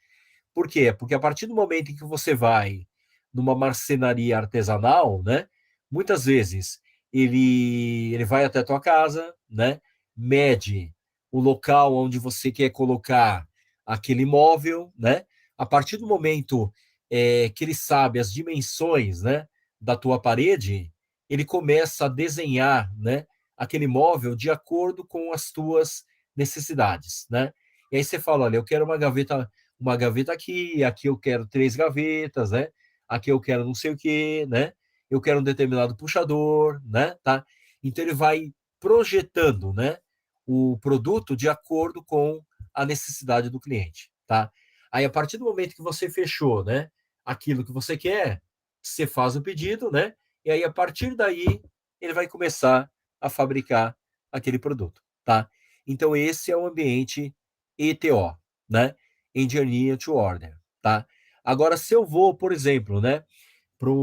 [SPEAKER 1] Por quê? Porque a partir do momento em que você vai numa marcenaria artesanal, né, muitas vezes ele vai até a tua casa, né, mede o local onde você quer colocar aquele móvel, né? A partir do momento que ele sabe as dimensões, né, da tua parede, ele começa a desenhar, né, aquele móvel de acordo com as tuas necessidades, né? E aí você fala, olha, eu quero uma gaveta aqui eu quero 3 gavetas, né? Aqui eu quero não sei o quê, né? Eu quero um determinado puxador, né? Tá? Então ele vai projetando, né, o produto de acordo com a necessidade do cliente, tá? Aí a partir do momento que você fechou, né, aquilo que você quer, você faz o pedido, né? E aí a partir daí ele vai começar a fabricar aquele produto, tá? Então esse é o ambiente ETO, né? Engineer to Order, tá? Agora se eu vou, por exemplo, né,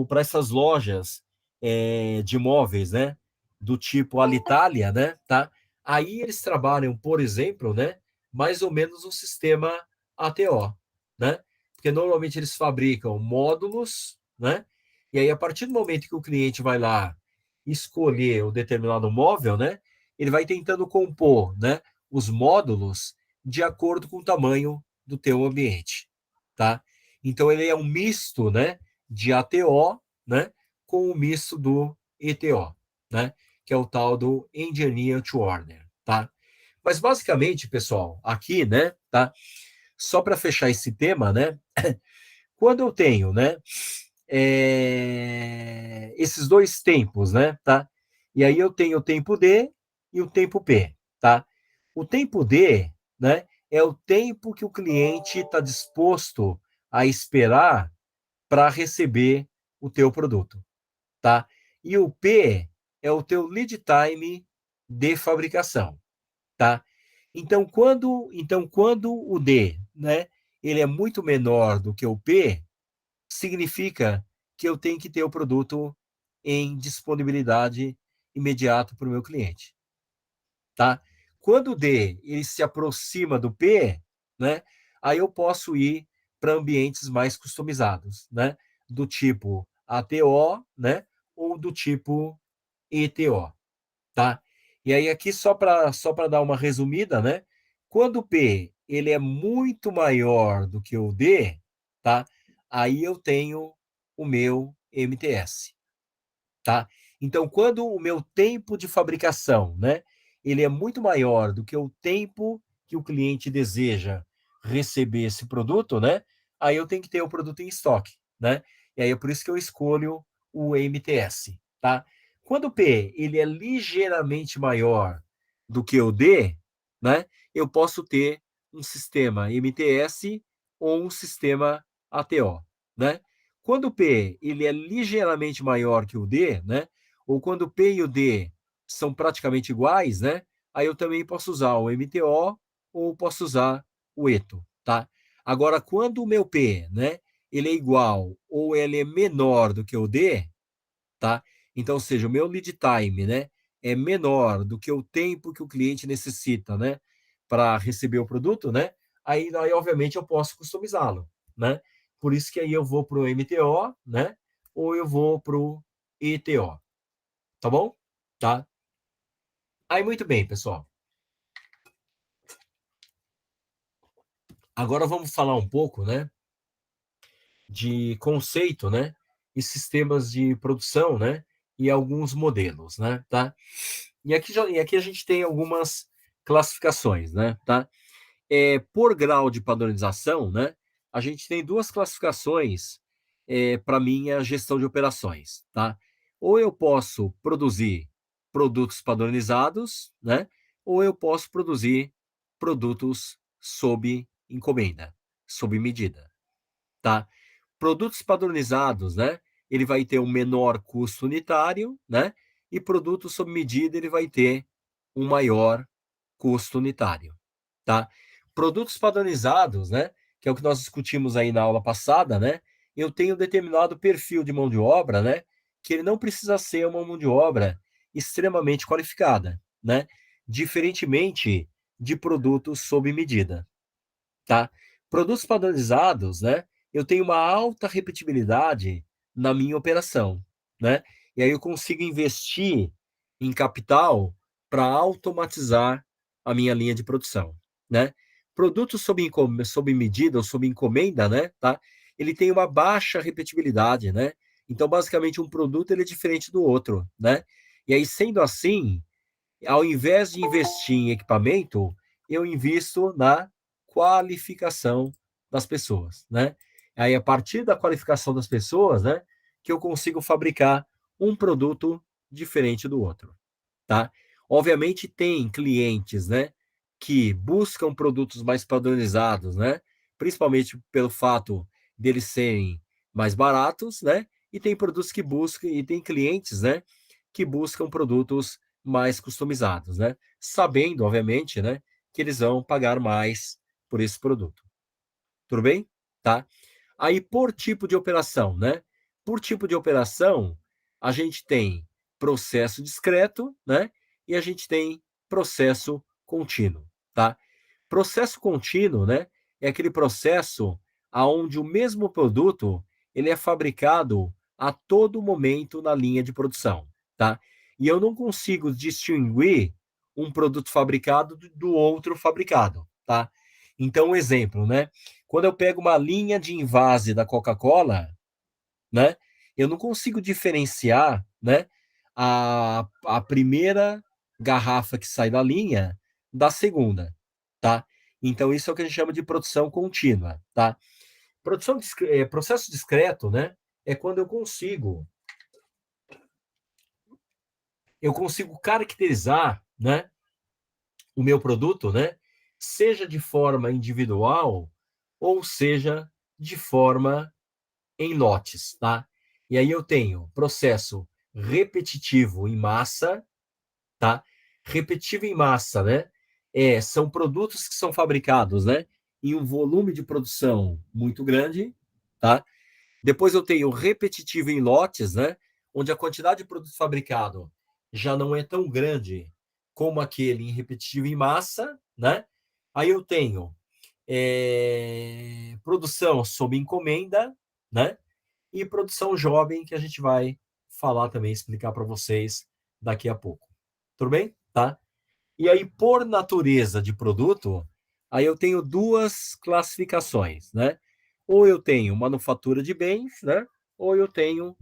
[SPEAKER 1] para essas lojas de imóveis, né, do tipo Alitalia, né, tá? Aí eles trabalham, por exemplo, né, mais ou menos um sistema ATO, né? Porque normalmente eles fabricam módulos, né? E aí a partir do momento que o cliente vai lá escolher o determinado móvel, né, ele vai tentando compor, né, os módulos de acordo com o tamanho do teu ambiente, tá? Então ele é um misto, né, de ATO, né, com o misto do ETO, né, que é o tal do Engineer to Order, tá? Mas basicamente, pessoal, aqui, né, tá? Só para fechar esse tema, né, quando eu tenho, né, esses dois tempos, né, tá? E aí eu tenho o tempo D e o tempo P, tá? O tempo D, né, é o tempo que o cliente está disposto a esperar para receber o teu produto, tá? E o P é o teu lead time de fabricação, tá? Então quando o D, né, ele é muito menor do que o P, significa que eu tenho que ter o produto em disponibilidade imediata para o meu cliente, tá? Quando o D ele se aproxima do P, né, aí eu posso ir para ambientes mais customizados, né, do tipo ATO, né, ou do tipo ETO, tá? E aí aqui só para dar uma resumida, né? Quando o P ele é muito maior do que o D, tá? Aí eu tenho o meu MTS, tá? Então, quando o meu tempo de fabricação, né, ele é muito maior do que o tempo que o cliente deseja receber esse produto, né, aí eu tenho que ter o produto em estoque, né? E aí é por isso que eu escolho o MTS, tá? Quando o P ele é ligeiramente maior do que o D, né, eu posso ter um sistema MTS ou um sistema ATO, né? Quando o P ele é ligeiramente maior que o D, né? Ou quando o P e o D são praticamente iguais, né? Aí eu também posso usar o MTO ou posso usar o ETO, tá? Agora, quando o meu P, né, ele é igual ou ele é menor do que o D, tá? Então, ou seja, o meu lead time, né, é menor do que o tempo que o cliente necessita, né, para receber o produto, né? Aí, obviamente, eu posso customizá-lo, né? Por isso que aí eu vou para o MTO, né? Ou eu vou para o ETO, tá bom? Tá? Aí, muito bem, pessoal. Agora vamos falar um pouco, né, de conceito, né, e sistemas de produção, né, e alguns modelos, né, tá? E aqui a gente tem algumas classificações, né, tá? Por grau de padronização, né, a gente tem duas classificações para minha gestão de operações, tá? Ou eu posso produzir produtos padronizados, né? Ou eu posso produzir produtos sob encomenda, sob medida, tá? Produtos padronizados, né? Ele vai ter um menor custo unitário, né? E produto sob medida ele vai ter um maior custo unitário, tá? Produtos padronizados, né? Que é o que nós discutimos aí na aula passada, né? Eu tenho um determinado perfil de mão de obra, né? Que ele não precisa ser uma mão de obra extremamente qualificada, né? Diferentemente de produtos sob medida, tá? Produtos padronizados, né? Eu tenho uma alta repetibilidade na minha operação, né? E aí eu consigo investir em capital para automatizar a minha linha de produção, né? Produtos sob medida ou sob encomenda, né? Tá? Ele tem uma baixa repetibilidade, né? Então, basicamente, um produto ele é diferente do outro, né? E aí, sendo assim, ao invés de investir em equipamento, eu invisto na qualificação das pessoas, né? Aí, a partir da qualificação das pessoas, né, que eu consigo fabricar um produto diferente do outro, tá? Obviamente, tem clientes, né, que buscam produtos mais padronizados, né? Principalmente pelo fato deles serem mais baratos, né? E tem produtos que buscam, e tem clientes, né, que buscam produtos mais customizados, né? Sabendo, obviamente, né, que eles vão pagar mais por esse produto. Tudo bem? Tá? Aí, por tipo de operação, né? Por tipo de operação, a gente tem processo discreto, né? E a gente tem processo contínuo, tá? Processo contínuo, né? É aquele processo aonde o mesmo produto ele é fabricado a todo momento na linha de produção, tá? E eu não consigo distinguir um produto fabricado do outro fabricado, tá? Então, um exemplo, né? Quando eu pego uma linha de envase da Coca-Cola, né? Eu não consigo diferenciar, né? A primeira garrafa que sai da linha da segunda, tá? Então, isso é o que a gente chama de produção contínua, tá? Processo discreto, né? É quando eu consigo caracterizar, né? O meu produto, né? Seja de forma individual ou seja de forma em lotes, tá? E aí eu tenho processo repetitivo em massa, tá? Repetitivo em massa, né? São produtos que são fabricados, né? Em um volume de produção muito grande, tá? Depois eu tenho repetitivo em lotes, né? Onde a quantidade de produto fabricado já não é tão grande como aquele em repetitivo em massa, né? Aí eu tenho produção sob encomenda, né? E produção jovem, que a gente vai falar também, explicar para vocês daqui a pouco. Tudo bem? Tá? E aí, por natureza de produto, aí eu tenho duas classificações, né? Ou eu tenho manufatura de bens, né? Ou eu tenho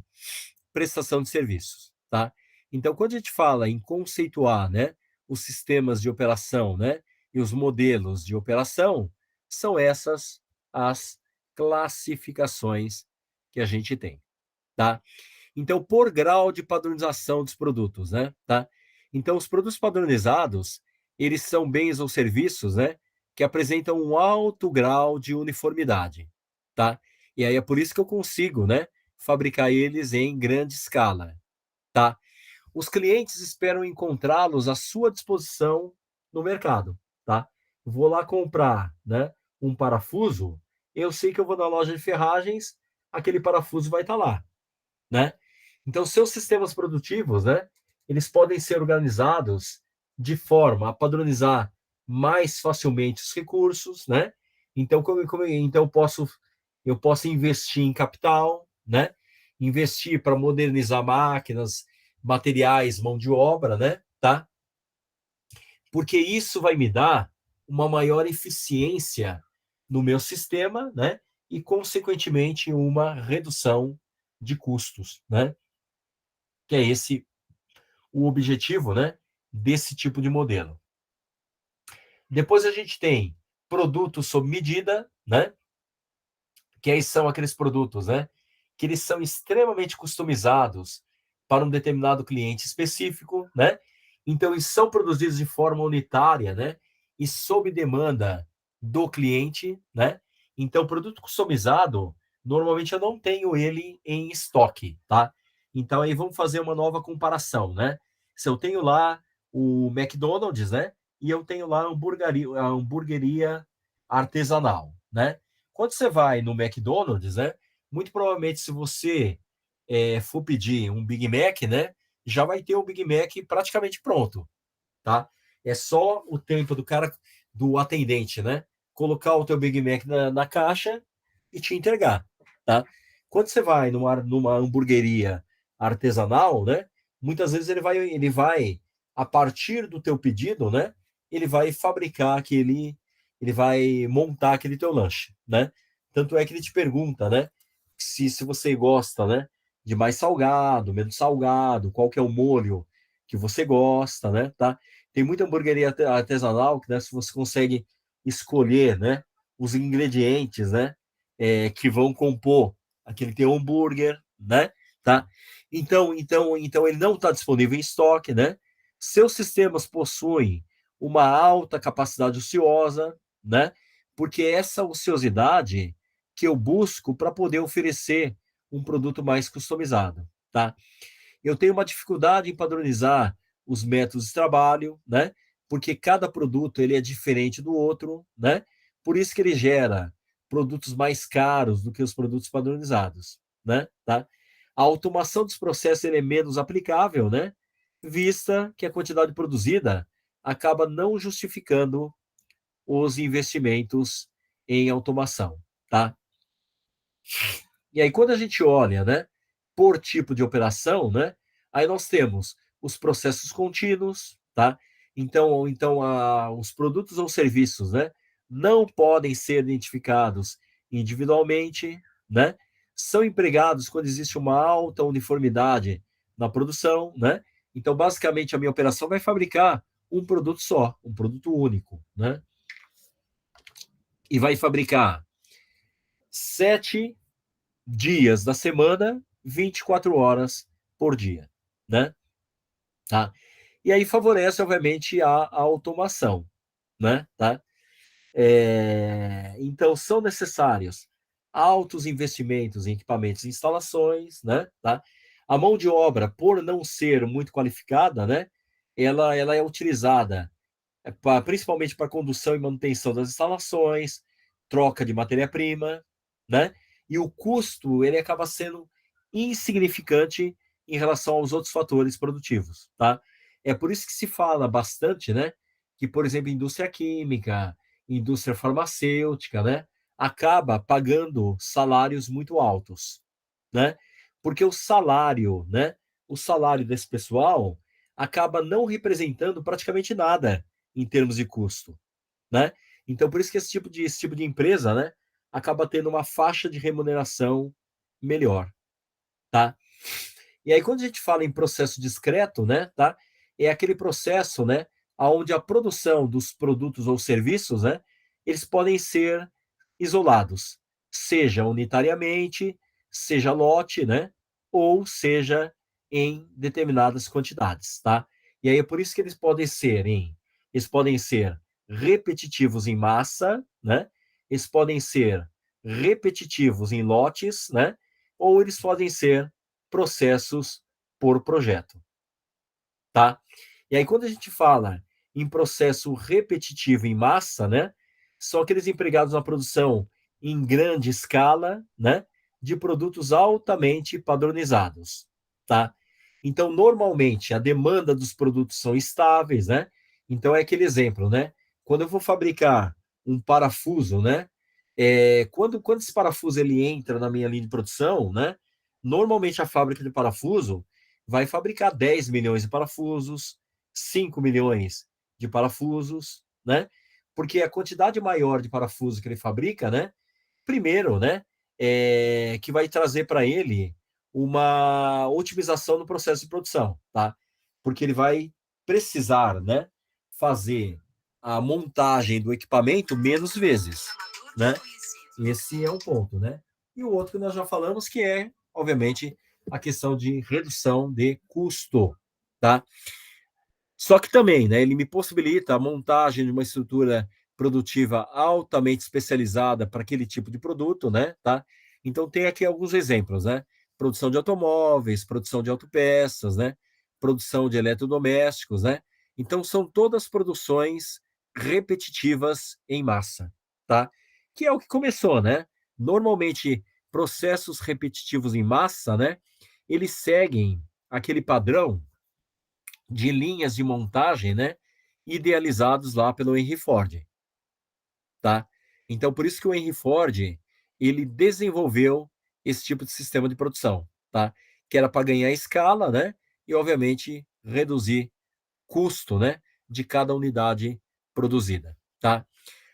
[SPEAKER 1] prestação de serviços, tá? Então, quando a gente fala em conceituar, né, os sistemas de operação, né, e os modelos de operação, são essas as classificações que a gente tem, tá? Então, por grau de padronização dos produtos, né, tá? Então, os produtos padronizados, eles são bens ou serviços, né, que apresentam um alto grau de uniformidade, tá? E aí é por isso que eu consigo, né, fabricar eles em grande escala, tá? Os clientes esperam encontrá-los à sua disposição no mercado, tá? Vou lá comprar, né, um parafuso, eu sei que eu vou na loja de ferragens, aquele parafuso vai estar lá, né? Então, seus sistemas produtivos, né, eles podem ser organizados de forma a padronizar mais facilmente os recursos, né? Então, então eu posso investir em capital, né? Investir para modernizar máquinas, materiais, mão de obra, né? Tá? Porque isso vai me dar uma maior eficiência no meu sistema, né? E, consequentemente, uma redução de custos, né? Que é esse o objetivo, né, desse tipo de modelo. Depois a gente tem produtos sob medida, né, que aí são aqueles produtos, né, que eles são extremamente customizados para um determinado cliente específico, né? Então eles são produzidos de forma unitária, né, e sob demanda do cliente, né? Então produto customizado, normalmente eu não tenho ele em estoque, tá? Então aí vamos fazer uma nova comparação, né? Se eu tenho lá o McDonald's, né, e eu tenho lá a hamburgueria artesanal, né? Quando você vai no McDonald's, né? Muito provavelmente, se você for pedir um Big Mac, né? Já vai ter o Big Mac praticamente pronto, tá? É só o tempo do cara, do atendente, né? colocar o teu Big Mac na caixa e te entregar, tá? Quando você vai numa hamburgueria artesanal, né? Muitas vezes ele vai, a partir do teu pedido, né? Ele vai fabricar ele vai montar aquele teu lanche, né? Tanto é que ele te pergunta, né? Se você gosta, né? De mais salgado, menos salgado, qual que é o molho que você gosta, né? Tá? Tem muita hamburgueria artesanal que, né, se você consegue escolher, né? Os ingredientes, né? Que vão compor aquele teu hambúrguer, né? Tá? Então ele não está disponível em estoque, né? Seus sistemas possuem uma alta capacidade ociosa, né? Porque é essa ociosidade que eu busco para poder oferecer um produto mais customizado, tá? Eu tenho uma dificuldade em padronizar os métodos de trabalho, né? Porque cada produto ele é diferente do outro, né? Por isso que ele gera produtos mais caros do que os produtos padronizados, né? Tá? A automação dos processos ele é menos aplicável, né? Vista que a quantidade produzida acaba não justificando os investimentos em automação, tá? E aí, quando a gente olha, né, por tipo de operação, né, aí nós temos os processos contínuos, tá? Então os produtos ou serviços, né, não podem ser identificados individualmente, né? São empregados quando existe uma alta uniformidade na produção, né? Então, basicamente, a minha operação vai fabricar um produto só, um produto único, né? E vai fabricar 7 dias da semana, 24 horas por dia, né? Tá? E aí favorece, obviamente, a automação, né? Tá? Então, são necessários altos investimentos em equipamentos e instalações, né? Tá? A mão de obra, por não ser muito qualificada, né? Ela é utilizada principalmente para condução e manutenção das instalações, troca de matéria-prima, né? E o custo ele acaba sendo insignificante em relação aos outros fatores produtivos, tá? É por isso que se fala bastante, né? Que, por exemplo, indústria química, indústria farmacêutica, né? Acaba pagando salários muito altos, né? Porque o salário, né? O salário desse pessoal acaba não representando praticamente nada em termos de custo, né? Então, por isso que esse tipo de empresa, né, acaba tendo uma faixa de remuneração melhor, tá? E aí, quando a gente fala em processo discreto, né, tá? É aquele processo, né, onde a produção dos produtos ou serviços, né, eles podem ser isolados, seja unitariamente, seja lote, né, ou seja em determinadas quantidades, tá? E aí é por isso que eles podem ser repetitivos em massa, né? Eles podem ser repetitivos em lotes, né? Ou eles podem ser processos por projeto, tá? E aí, quando a gente fala em processo repetitivo em massa, né? São aqueles empregados na produção em grande escala, né? De produtos altamente padronizados, tá? Então, normalmente, a demanda dos produtos são estáveis, né? Então, é aquele exemplo, né? Quando eu vou fabricar um parafuso, né? Quando esse parafuso ele entra na minha linha de produção, né? Normalmente a fábrica de parafuso vai fabricar 10 milhões de parafusos, 5 milhões de parafusos, né? Porque a quantidade maior de parafusos que ele fabrica, né? Primeiro, né? Que vai trazer para ele uma otimização no processo de produção, tá? Porque ele vai precisar, né? Fazer a montagem do equipamento menos vezes, né? Esse é um ponto, né? E o outro que nós já falamos que é, obviamente, a questão de redução de custo, tá? Só que também, né, ele me possibilita a montagem de uma estrutura produtiva altamente especializada para aquele tipo de produto, né, tá? Então tem aqui alguns exemplos, né? Produção de automóveis, produção de autopeças, né? Produção de eletrodomésticos, né? Então são todas produções repetitivas em massa, tá? Que é o que começou, né? Normalmente processos repetitivos em massa, né? Eles seguem aquele padrão de linhas de montagem, né, idealizados lá pelo Henry Ford, tá? Então, por isso que o Henry Ford, ele desenvolveu esse tipo de sistema de produção, tá? Que era para ganhar escala, né? E, obviamente, reduzir custo, né? De cada unidade produzida, tá?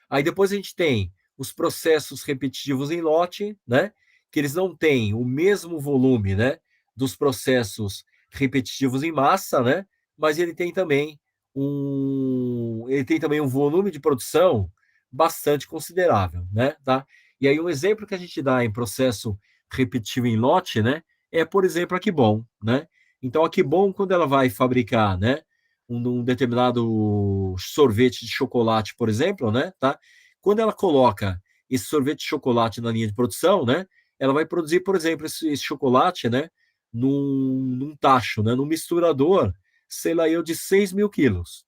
[SPEAKER 1] Aí depois a gente tem os processos repetitivos em lote, né? Que eles não têm o mesmo volume, né? Dos processos repetitivos em massa, né? Mas ele tem também um volume de produção bastante considerável, né? Tá? E aí um exemplo que a gente dá em processo repetitivo em lote, né? É, por exemplo, a Kibon, né? Então a Kibon, quando ela vai fabricar, né? Um determinado sorvete de chocolate, por exemplo, né? Tá? Quando ela coloca esse sorvete de chocolate na linha de produção, né? Ela vai produzir, por exemplo, esse chocolate, né? Num tacho, né? Num misturador, sei lá eu, de 6.000 quilos,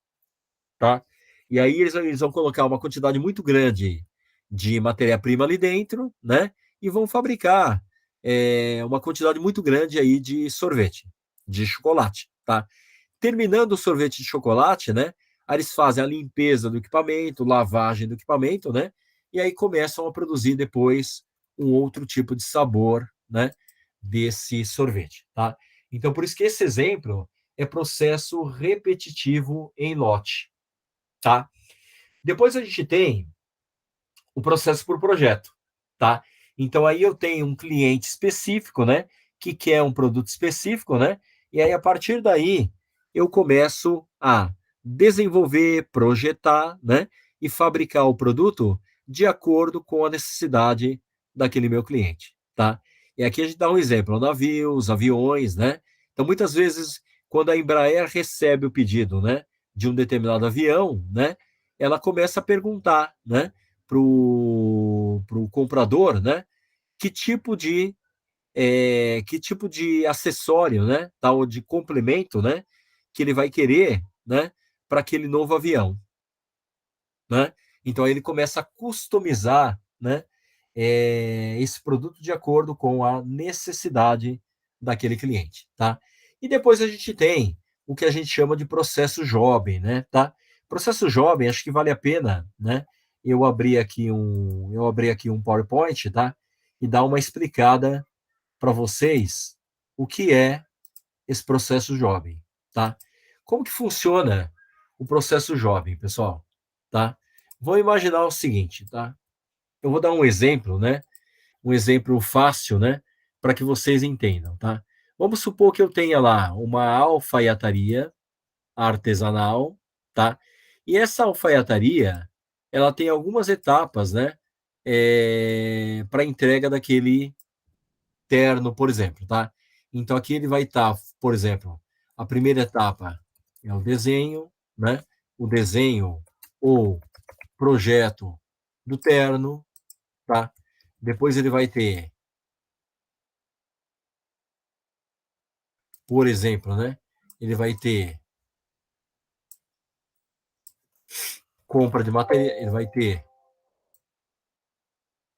[SPEAKER 1] tá? E aí eles vão colocar uma quantidade muito grande de matéria-prima ali dentro, né? E vão fabricar uma quantidade muito grande aí de sorvete, de chocolate, tá? Terminando o sorvete de chocolate, né? Aí eles fazem a limpeza do equipamento, lavagem do equipamento, né? E aí começam a produzir depois um outro tipo de sabor, né? Desse sorvete, tá? Então, por isso que esse exemplo é processo repetitivo em lote, tá? Depois a gente tem o processo por projeto, tá? Então aí eu tenho um cliente específico, né, que quer um produto específico, né? E aí a partir daí eu começo a desenvolver, projetar, né, e fabricar o produto de acordo com a necessidade daquele meu cliente, tá? E aqui a gente dá um exemplo, navios, aviões, né? Então muitas vezes quando a Embraer recebe o pedido, né, de um determinado avião, né, ela começa a perguntar, né, para o comprador, né? Que tipo de que tipo de acessório, né? Tal de complemento, né? Que ele vai querer, né? Para aquele novo avião, né? Então aí ele começa a customizar, né? Esse produto de acordo com a necessidade daquele cliente, tá? E depois a gente tem o que a gente chama de processo jovem, né? Tá? Processo jovem, acho que vale a pena, né? Eu abri aqui um PowerPoint, tá? E dar uma explicada para vocês o que é esse processo jovem, tá? Como que funciona o processo jovem, pessoal? Tá? Vou imaginar o seguinte, tá? Eu vou dar um exemplo, né? Um exemplo fácil, né? Para que vocês entendam, tá? Vamos supor que eu tenha lá uma alfaiataria artesanal, tá? E essa alfaiataria, ela tem algumas etapas, né? Para entrega daquele terno, por exemplo, tá? Então aqui ele vai estar, por exemplo, a primeira etapa é o desenho, né? O desenho ou projeto do terno, tá? Depois ele vai ter, por exemplo, né? Ele vai ter compra de material, ele vai ter,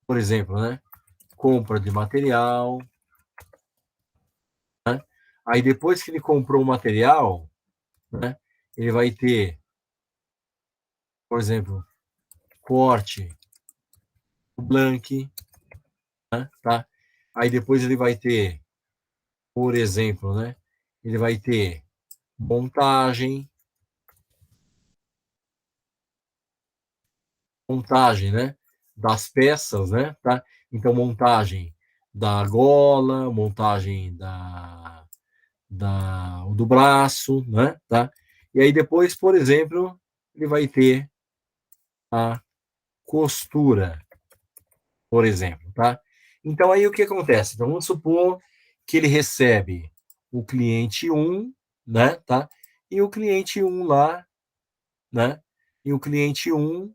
[SPEAKER 1] por exemplo, né? Compra de material, né? Aí depois que ele comprou o material, né? Ele vai ter, por exemplo, corte, blank, né? Tá? Aí depois ele vai ter, por exemplo, né? Ele vai ter montagem, montagem, né? Das peças, né? Tá? Então, montagem da gola, montagem do braço, né? Tá? E aí depois, por exemplo, ele vai ter a costura, por exemplo, tá? Então aí o que acontece? Então vamos supor que ele recebe o cliente um, né? Tá? E o cliente um lá, né? E o cliente um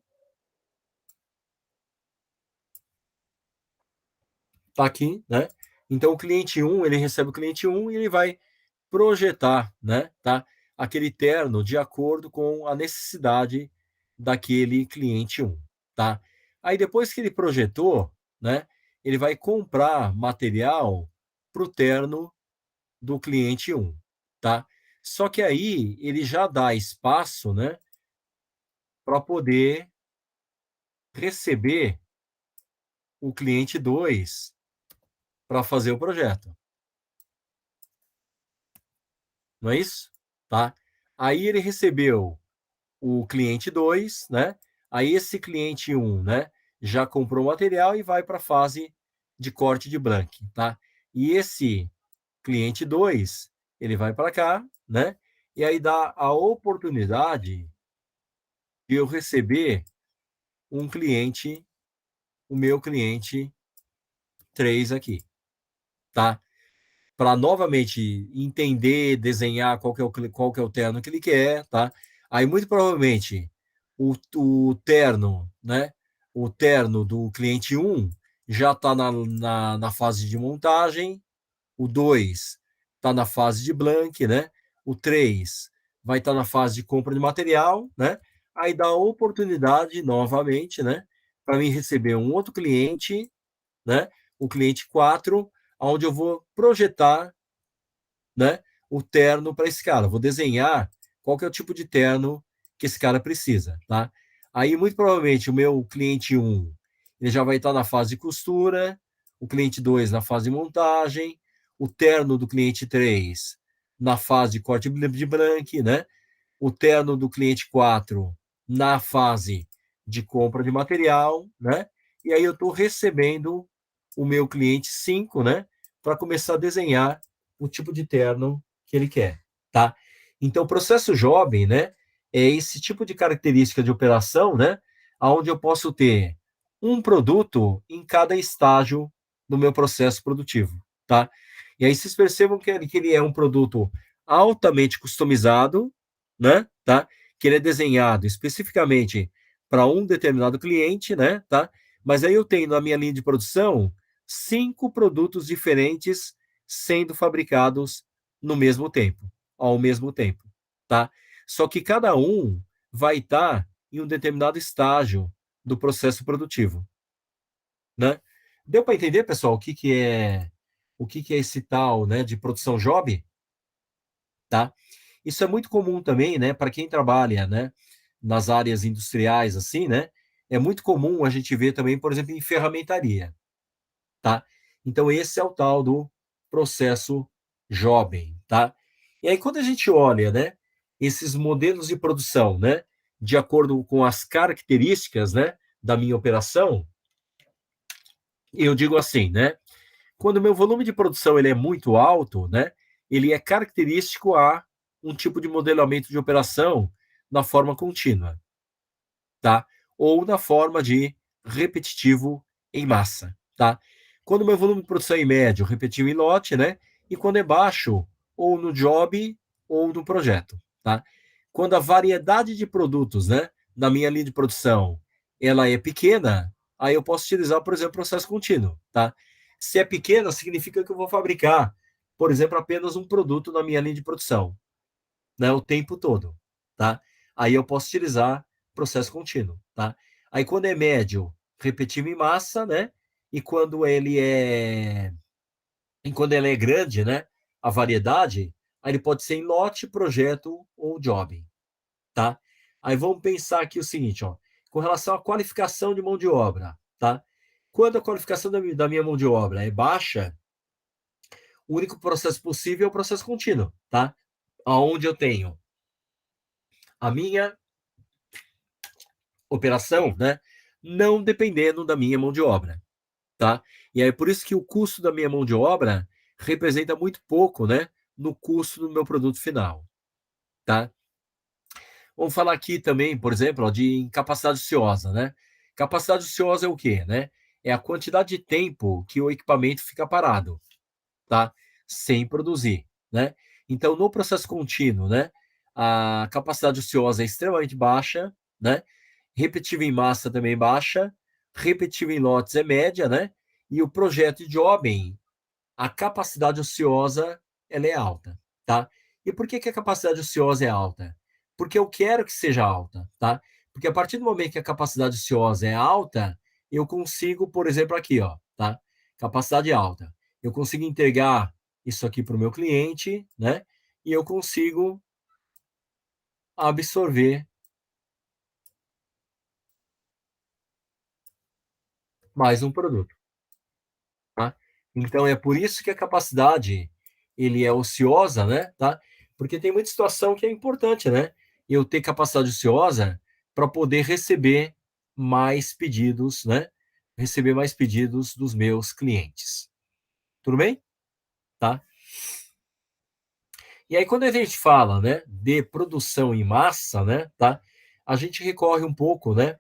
[SPEAKER 1] tá aqui, né? Então o cliente um ele recebe o cliente um e ele vai projetar, né? Tá? Aquele terno de acordo com a necessidade daquele cliente um, tá? Aí depois que ele projetou, né? Ele vai comprar material para o terno do cliente um, tá? Só que aí ele já dá espaço, né? Para poder receber o cliente 2 para fazer o projeto. Não é isso? Tá? Aí ele recebeu o cliente 2, né? Aí esse cliente 1, né, já comprou o material e vai para a fase de corte de blank, tá? E esse cliente 2, ele vai para cá, né? E aí dá a oportunidade de eu receber um cliente, o meu cliente 3 aqui, tá? Para novamente entender, desenhar qual que é o terno que ele quer, tá? Aí, muito provavelmente, o terno, né? O terno do cliente 1 já está na fase de montagem, o 2 está na fase de blank, né? O 3 vai estar na fase de compra de material, né? Aí dá a oportunidade, novamente, né? Para mim receber um outro cliente, né? O cliente 4, onde eu vou projetar, né, o terno para esse cara. Vou desenhar qual que é o tipo de terno que esse cara precisa, tá? Aí, muito provavelmente, o meu cliente 1 ele já vai estar na fase de costura, o cliente 2 na fase de montagem, o terno do cliente 3 na fase de corte de blank, né? O terno do cliente 4 na fase de compra de material, né? E aí eu estou recebendo o meu cliente 5, né? Para começar a desenhar o tipo de terno que ele quer, tá? Então, o processo jovem, né? É esse tipo de característica de operação, né? Onde eu posso ter um produto em cada estágio do meu processo produtivo, tá? E aí vocês percebam que ele é um produto altamente customizado, né? Tá? Que ele é desenhado especificamente para um determinado cliente, né? Tá? Mas aí eu tenho na minha linha de produção 5 produtos diferentes sendo fabricados no mesmo tempo, ao mesmo tempo, tá? Só que cada um vai estar em um determinado estágio do processo produtivo, né? Deu para entender, pessoal, o que é esse tal, né, de produção job, tá? Isso é muito comum também, né, para quem trabalha, né, nas áreas industriais, assim, né? É muito comum a gente ver também, por exemplo, em ferramentaria, tá? Então, esse é o tal do processo jovem, tá? E aí, quando a gente olha, né, esses modelos de produção, né, de acordo com as características, né, da minha operação, eu digo assim, né? Quando o meu volume de produção ele é muito alto, né, ele é característico a um tipo de modelamento de operação na forma contínua, tá? Ou na forma de repetitivo em massa, tá? Quando o meu volume de produção é médio, repetitivo em lote, né? E quando é baixo, ou no job ou no projeto, tá? Quando a variedade de produtos, né, na minha linha de produção, ela é pequena, aí eu posso utilizar, por exemplo, processo contínuo, tá? Se é pequena, significa que eu vou fabricar, por exemplo, apenas um produto na minha linha de produção, né, o tempo todo, tá? Aí eu posso utilizar processo contínuo, tá? Aí quando é médio, repetitivo em massa, né? E quando ele é grande, né? A variedade, aí ele pode ser em lote, projeto ou job, tá? Aí vamos pensar aqui o seguinte, ó, com relação à qualificação de mão de obra, tá? Quando a qualificação da minha mão de obra é baixa, o único processo possível é o processo contínuo, tá? Aonde eu tenho a minha operação, né, não dependendo da minha mão de obra, tá? E aí por isso que o custo da minha mão de obra representa muito pouco, né, no custo do meu produto final, tá? Vamos falar aqui também, por exemplo, ó, de incapacidade ociosa, né? Capacidade ociosa é o quê, né? É a quantidade de tempo que o equipamento fica parado, tá? Sem produzir, né? Então, no processo contínuo, né, a capacidade ociosa é extremamente baixa, né? Repetitiva em massa também baixa, repetitiva em lotes é média, né? E o projeto de Jobim, a capacidade ociosa, ela é alta, tá? E por que que a capacidade ociosa é alta? Porque eu quero que seja alta, tá? Porque a partir do momento que a capacidade ociosa é alta, eu consigo, por exemplo, aqui, ó, tá? Capacidade alta. Eu consigo entregar isso aqui para o meu cliente, né? E eu consigo absorver mais um produto. Tá? Então é por isso que a capacidade ele é ociosa, né? Tá? Porque tem muita situação que é importante, né? Eu ter capacidade ociosa para poder receber mais pedidos, né? Receber mais pedidos dos meus clientes. Tudo bem? Tá? E aí quando a gente fala, né, de produção em massa, né, tá? A gente recorre um pouco, né,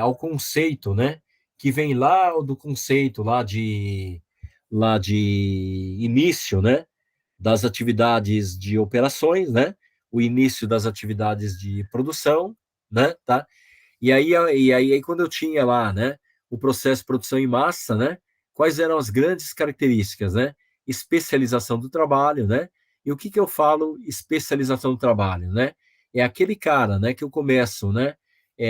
[SPEAKER 1] ao conceito, né, que vem lá do conceito lá de início, né, das atividades de operações, né, o início das atividades de produção, né, tá? E aí, quando eu tinha lá, né, o processo de produção em massa, né, quais eram as grandes características, né? Especialização do trabalho, né? E o que que eu falo especialização do trabalho, né? É aquele cara, né, que eu começo, né,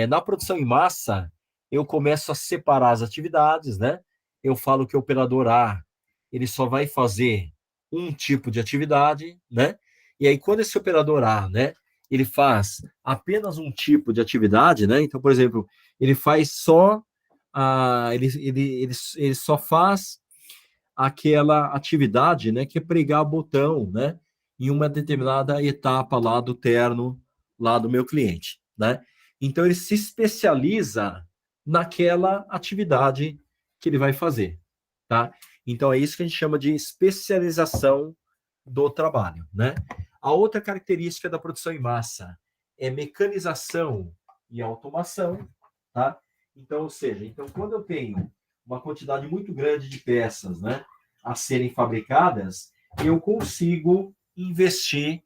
[SPEAKER 1] na produção em massa, eu começo a separar as atividades, né? Eu falo que o operador A, ele só vai fazer um tipo de atividade, né? E aí, quando esse operador A, né, ele faz apenas um tipo de atividade, né? Então, por exemplo, ele faz só ele só faz aquela atividade, né, que é pregar botão, né, em uma determinada etapa lá do terno lá do meu cliente, né? Então ele se especializa naquela atividade que ele vai fazer, tá? Então é isso que a gente chama de especialização do trabalho, né? A outra característica da produção em massa é mecanização e automação, tá? Então, ou seja, então quando eu tenho uma quantidade muito grande de peças, né, a serem fabricadas, eu consigo investir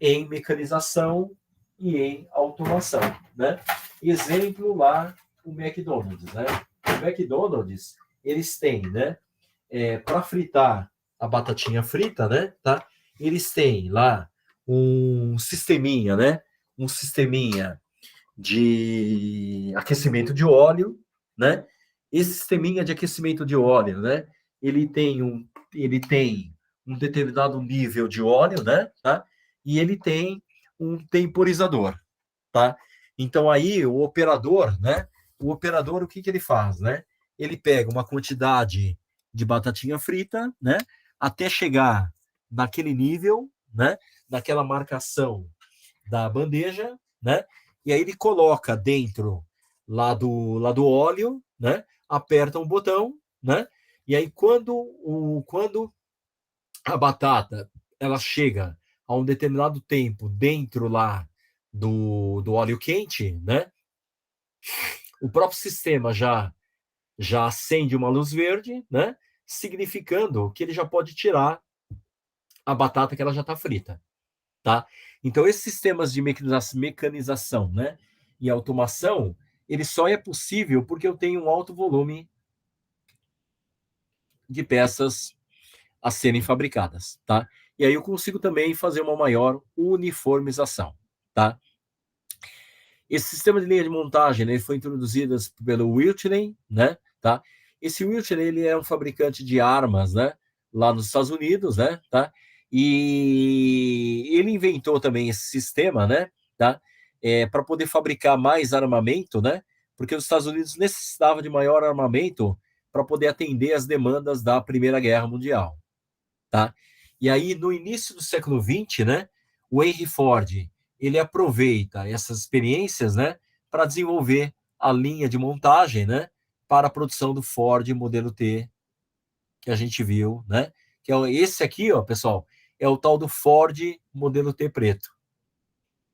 [SPEAKER 1] em mecanização e em automação, né? Exemplo lá, o McDonald's, né? O McDonald's, eles têm, né, para fritar a batatinha frita, né, tá? Eles têm lá um sisteminha, né? Um sisteminha de aquecimento de óleo, né? Esse sisteminha de aquecimento de óleo, né? Ele tem um determinado nível de óleo, né? Tá? E ele tem um temporizador, tá? Então aí o operador, né? O operador, o que que ele faz, né? Ele pega uma quantidade de batatinha frita, né? Até chegar naquele nível, né? Naquela marcação da bandeja, né? E aí ele coloca dentro lá do óleo, né? Aperta um botão, né? E aí quando a batata ela chega a um determinado tempo dentro lá do óleo quente, né? O próprio sistema já acende uma luz verde, né? Significando que ele já pode tirar a batata que ela já está frita, tá? Então esses sistemas de mecanização, né, e automação, ele só é possível porque eu tenho um alto volume de peças a serem fabricadas, tá? E aí eu consigo também fazer uma maior uniformização, tá? Esse sistema de linha de montagem, né, foi introduzido pelo Whitney, né, tá? Esse Whitney, ele é um fabricante de armas, né, lá nos Estados Unidos, né, tá? E ele inventou também esse sistema, né, tá? Para poder fabricar mais armamento, né? Porque os Estados Unidos necessitavam de maior armamento para poder atender as demandas da Primeira Guerra Mundial, tá? E aí, no início do século XX, né, o Henry Ford, ele aproveita essas experiências, né, para desenvolver a linha de montagem, né, para a produção do Ford modelo T, que a gente viu, né, que é esse aqui, ó, pessoal, é o tal do Ford modelo T preto,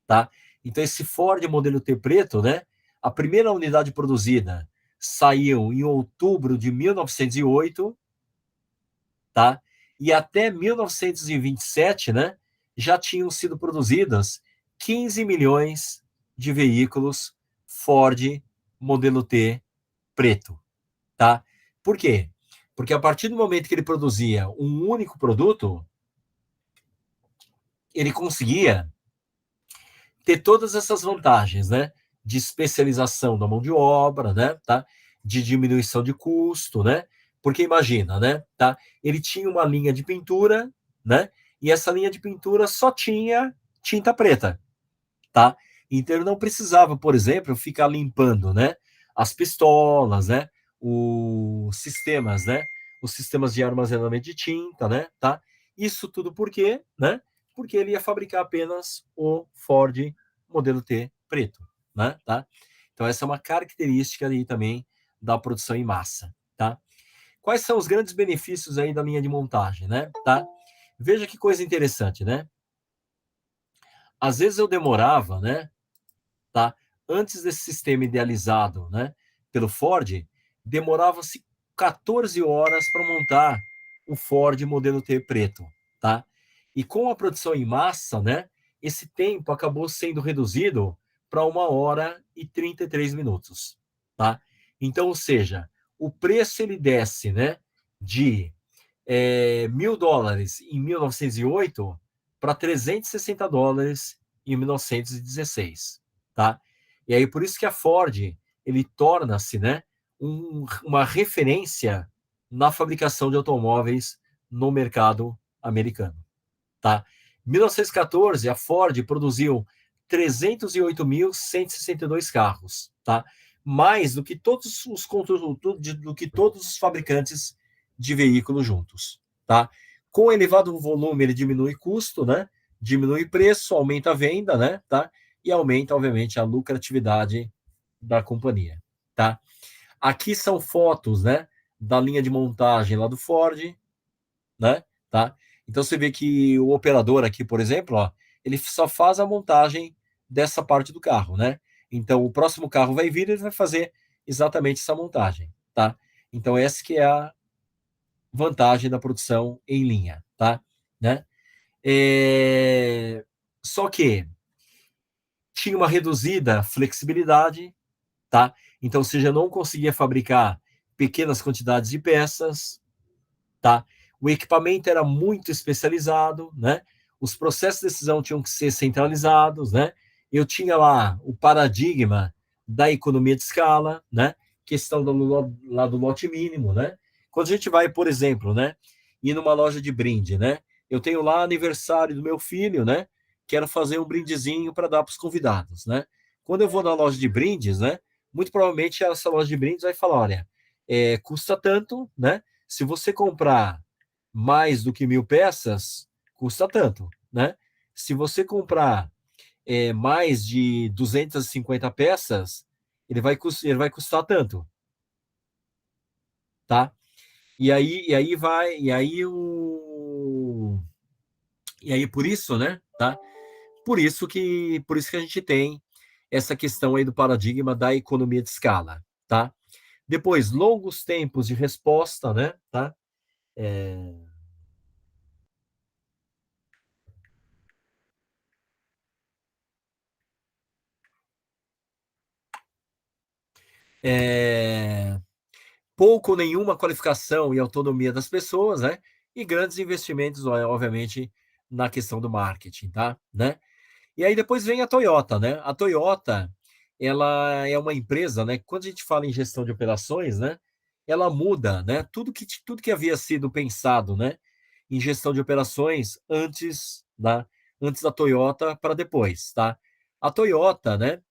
[SPEAKER 1] tá? Então, esse Ford modelo T preto, né, a primeira unidade produzida saiu em outubro de 1908, tá? E até 1927, né, já tinham sido produzidas 15 milhões de veículos Ford modelo T preto, tá? Por quê? Porque a partir do momento que ele produzia um único produto, ele conseguia ter todas essas vantagens, né? De especialização da mão de obra, né? Tá? De diminuição de custo, né? Porque imagina, né? Tá? Ele tinha uma linha de pintura, né? E essa linha de pintura só tinha tinta preta, tá? Então ele não precisava, por exemplo, ficar limpando, né? As pistolas, né? os sistemas, né? Os sistemas de armazenamento de tinta, né? Tá? Isso tudo por quê, né? Porque ele ia fabricar apenas o Ford modelo T preto, né? Tá? Então essa é uma característica aí também da produção em massa, tá? Quais são os grandes benefícios aí da linha de montagem, né? Tá? Veja que coisa interessante, né? Às vezes eu demorava, né? Tá? Antes desse sistema idealizado, né? Pelo Ford, demorava-se 14 horas para montar o Ford modelo T preto, tá? E com a produção em massa, né? Esse tempo acabou sendo reduzido para 1 hora e 33 minutos, tá? Então, ou seja, o preço ele desce, né? De US$ 1.000 em 1908 para US$ 360 em 1916, tá? E aí por isso que a Ford ele torna-se, né, uma referência na fabricação de automóveis no mercado americano, tá? Em 1914 a Ford produziu 308.162 carros, tá? Mais do que todos os fabricantes de veículos juntos, tá? Com elevado volume, ele diminui custo, né? Diminui preço, aumenta a venda, né? Tá? E aumenta, obviamente, a lucratividade da companhia, tá? Aqui são fotos, né? Da linha de montagem lá do Ford, né? Tá? Então você vê que o operador aqui, por exemplo, ó, ele só faz a montagem dessa parte do carro, né? Então o próximo carro vai vir, ele vai fazer exatamente essa montagem, tá? Então essa que é a vantagem da produção em linha, tá? Né? Só que tinha uma reduzida flexibilidade, tá? Então você já não conseguia fabricar pequenas quantidades de peças, tá? O equipamento era muito especializado, né? Os processos de decisão tinham que ser centralizados, né? Eu tinha lá o paradigma da economia de escala, né? Questão lá do lote mínimo, né? Quando a gente vai, por exemplo, né? Ir numa loja de brinde, né? Eu tenho lá aniversário do meu filho, né? Quero fazer um brindezinho para dar para os convidados, né? Quando eu vou na loja de brindes, né? Muito provavelmente essa loja de brindes vai falar, olha, custa tanto, né? Se você comprar mais do que 1.000 peças, custa tanto, né? Se você comprar mais de 250 peças, ele vai custar tanto, tá? E aí por isso, né? Tá? Por isso que a gente tem essa questão aí do paradigma da economia de escala, tá? Depois, longos tempos de resposta, né? Tá? É, pouco ou nenhuma qualificação e autonomia das pessoas, né? E grandes investimentos, obviamente, na questão do marketing, tá? Né? E aí depois vem a Toyota, né? A Toyota, ela é uma empresa, né? Quando a gente fala em gestão de operações, né? Ela muda, né? Tudo que havia sido pensado, né? Em gestão de operações antes da Toyota para depois, tá? A Toyota, né?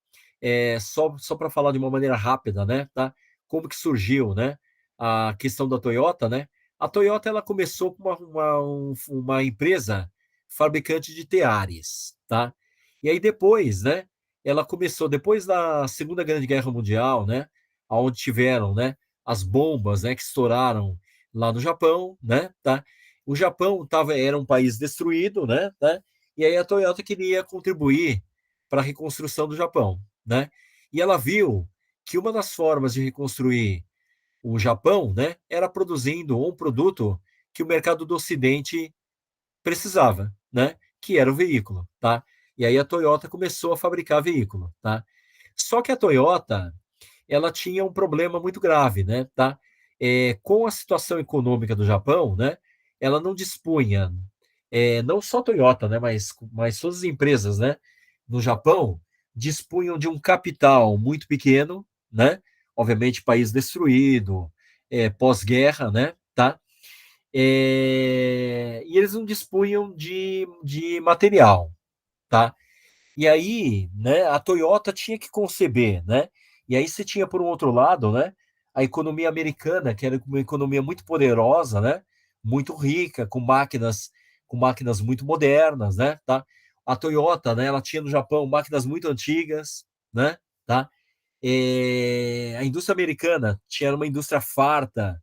[SPEAKER 1] Só para falar de uma maneira rápida, né? Tá? Como que surgiu, né? A questão da Toyota, né? A Toyota ela começou com uma empresa fabricante de teares, tá? E aí depois, né? Ela começou depois da Segunda Grande Guerra Mundial, né? Onde tiveram, né? As bombas, né? Que estouraram lá no Japão, né? Tá? O Japão era um país destruído, né? Tá? E aí a Toyota queria contribuir para a reconstrução do Japão, né? E ela viu que uma das formas de reconstruir o Japão, né, era produzindo um produto que o mercado do Ocidente precisava, né, que era o veículo, tá? E aí a Toyota começou a fabricar veículo, tá? Só que a Toyota, ela tinha um problema muito grave, né, tá? Com a situação econômica do Japão, né, ela não dispunha, não só a Toyota, né, mas todas as empresas, né, no Japão dispunham de um capital muito pequeno, né? Obviamente, país destruído, pós-guerra, né? Tá? E eles não dispunham de material, tá? E aí, né, a Toyota tinha que conceber, né? E aí você tinha, por um outro lado, né, a economia americana, que era uma economia muito poderosa, né? Muito rica, com máquinas muito modernas, né? Tá? A Toyota, né? Ela tinha no Japão máquinas muito antigas, né? Tá? A indústria americana tinha uma indústria farta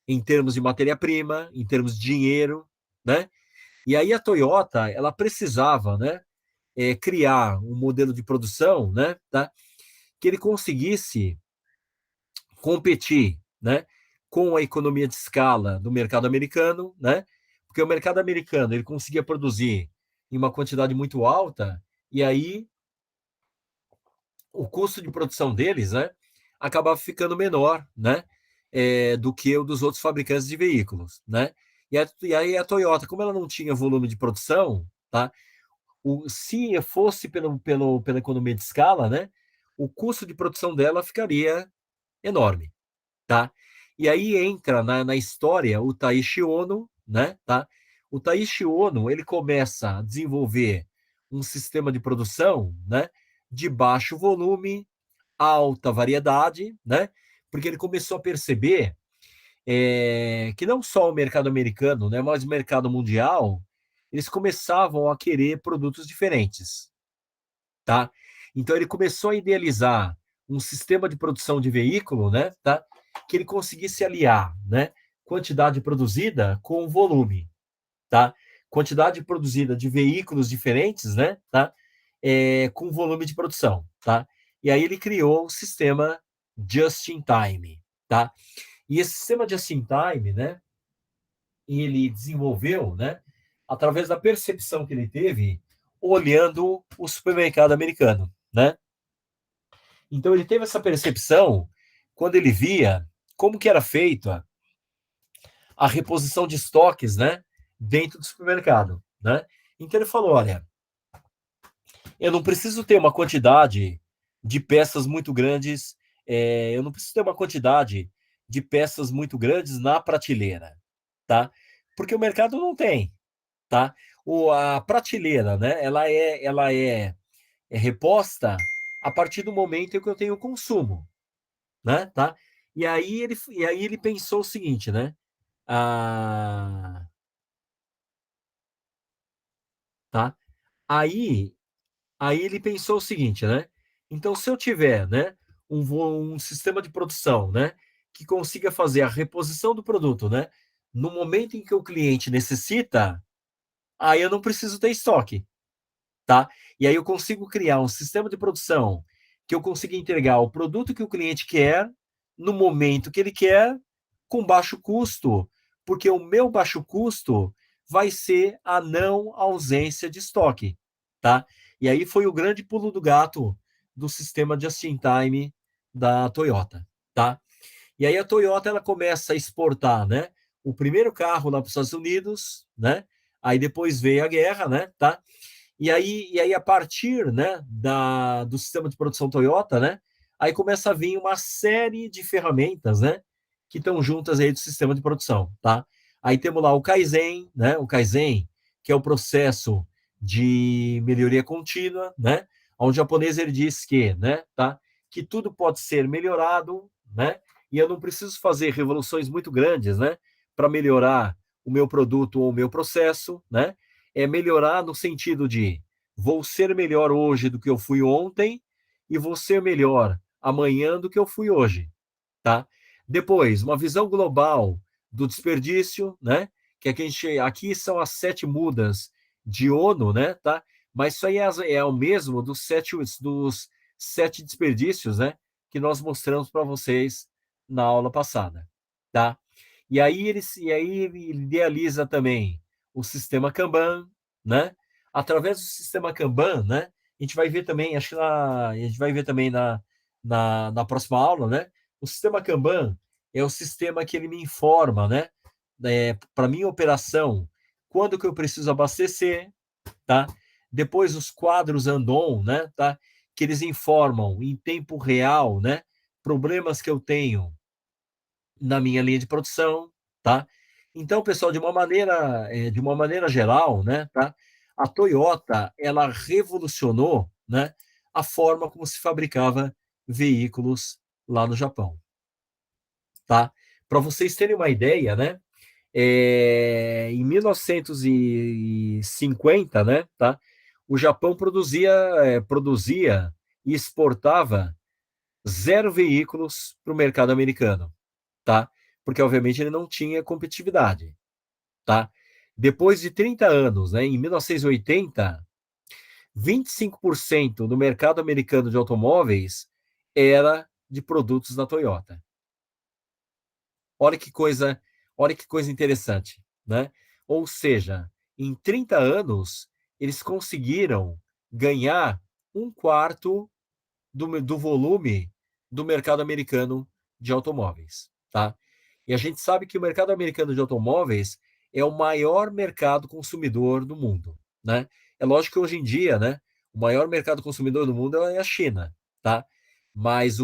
[SPEAKER 1] em termos de matéria-prima, em termos de dinheiro, né? E aí a Toyota, ela precisava, né? Criar um modelo de produção, né? Tá? Que ele conseguisse competir, né, com a economia de escala do mercado americano, né? Porque o mercado americano ele conseguia produzir em uma quantidade muito alta e aí o custo de produção deles, né, acabava ficando menor, né, do que o dos outros fabricantes de veículos, né? E aí a Toyota, como ela não tinha volume de produção, tá? Se fosse pela economia de escala, né, o custo de produção dela ficaria enorme, tá? E aí entra na história o Taiichi Ono, né? Tá? O Taiichi Ono ele começa a desenvolver um sistema de produção, né? De baixo volume, alta variedade, né? Porque ele começou a perceber que não só o mercado americano, né? Mas o mercado mundial, eles começavam a querer produtos diferentes, tá? Então ele começou a idealizar um sistema de produção de veículo, né, tá? Que ele conseguisse aliar, né, quantidade produzida com volume, tá? Quantidade produzida de veículos diferentes, né, tá? Com volume de produção, tá? E aí ele criou o sistema just in time, tá? E esse sistema just in time, né, ele desenvolveu, né, através da percepção que ele teve olhando o supermercado americano, né? Então ele teve essa percepção quando ele via como que era feita a reposição de estoques, né, dentro do supermercado, né? Então ele falou, olha, eu não preciso ter uma quantidade de peças muito grandes, eu não preciso ter uma quantidade de peças muito grandes na prateleira, tá? Porque o mercado não tem, tá? A prateleira, né? Ela é reposta a partir do momento em que eu tenho consumo, né? Tá? E aí ele pensou o seguinte, né? Ah, tá? Aí, aí ele pensou o seguinte, né? Então, se eu tiver, né, um sistema de produção, né, que consiga fazer a reposição do produto, né, no momento em que o cliente necessita, aí eu não preciso ter estoque, tá? E aí eu consigo criar um sistema de produção que eu consiga entregar o produto que o cliente quer, no momento que ele quer, com baixo custo, porque o meu baixo custo vai ser a não ausência de estoque, tá? E aí foi o grande pulo do gato do sistema just-in-time da Toyota, tá? E aí a Toyota ela começa a exportar, né? O primeiro carro lá para os Estados Unidos, né? Aí depois veio a guerra, né? Tá? E aí a partir, né, do sistema de produção Toyota, né, aí começa a vir uma série de ferramentas, né, que estão juntas aí do sistema de produção, tá? Aí temos lá o Kaizen, né, o Kaizen, que é o processo de melhoria contínua, né, onde o japonês ele diz que, né, tá, que tudo pode ser melhorado, né, e eu não preciso fazer revoluções muito grandes, né, para melhorar o meu produto ou o meu processo, né, melhorar no sentido de vou ser melhor hoje do que eu fui ontem e vou ser melhor amanhã do que eu fui hoje, tá? Depois, uma visão global do desperdício, né? Que aqui são as 7 mudas de ONU, né? Tá? Mas isso aí é o mesmo dos sete desperdícios, né? Que nós mostramos para vocês na aula passada, tá? E aí ele idealiza também o sistema Kanban, né? Através do sistema Kanban, né? A gente vai ver também, acho que a gente vai ver também na próxima aula, né? O sistema Kanban é o sistema que ele me informa, né? Para minha operação, quando que eu preciso abastecer, tá? Depois os quadros Andon, né? Tá? Que eles informam em tempo real, né? Problemas que eu tenho na minha linha de produção, tá? Então, pessoal, de uma maneira geral, né, tá? A Toyota, ela revolucionou, né, a forma como se fabricava veículos lá no Japão. tá? Para vocês terem uma ideia, né? Em 1950, né, tá? O Japão produzia e exportava 0 veículos para o mercado americano, tá? Porque, obviamente, ele não tinha competitividade, tá? Depois de 30 anos, né, em 1980, 25% do mercado americano de automóveis era de produtos da Toyota. Olha que coisa, olha que coisa interessante, né? Ou seja, em 30 anos, eles conseguiram ganhar um quarto do volume do mercado americano de automóveis, tá? E a gente sabe que o mercado americano de automóveis é o maior mercado consumidor do mundo, né? É lógico que hoje em dia, né, o maior mercado consumidor do mundo é a China, tá? Mas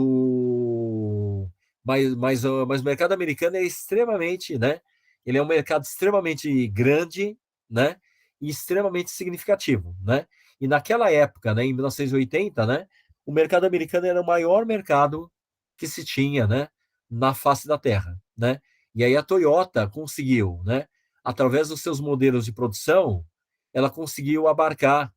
[SPEAKER 1] mas o mercado americano é extremamente, né? Ele é um mercado extremamente grande, né? E extremamente significativo, né? E naquela época, né, em 1980, né, o mercado americano era o maior mercado que se tinha, né, na face da Terra, né? E aí a Toyota conseguiu, né, através dos seus modelos de produção, ela conseguiu abarcar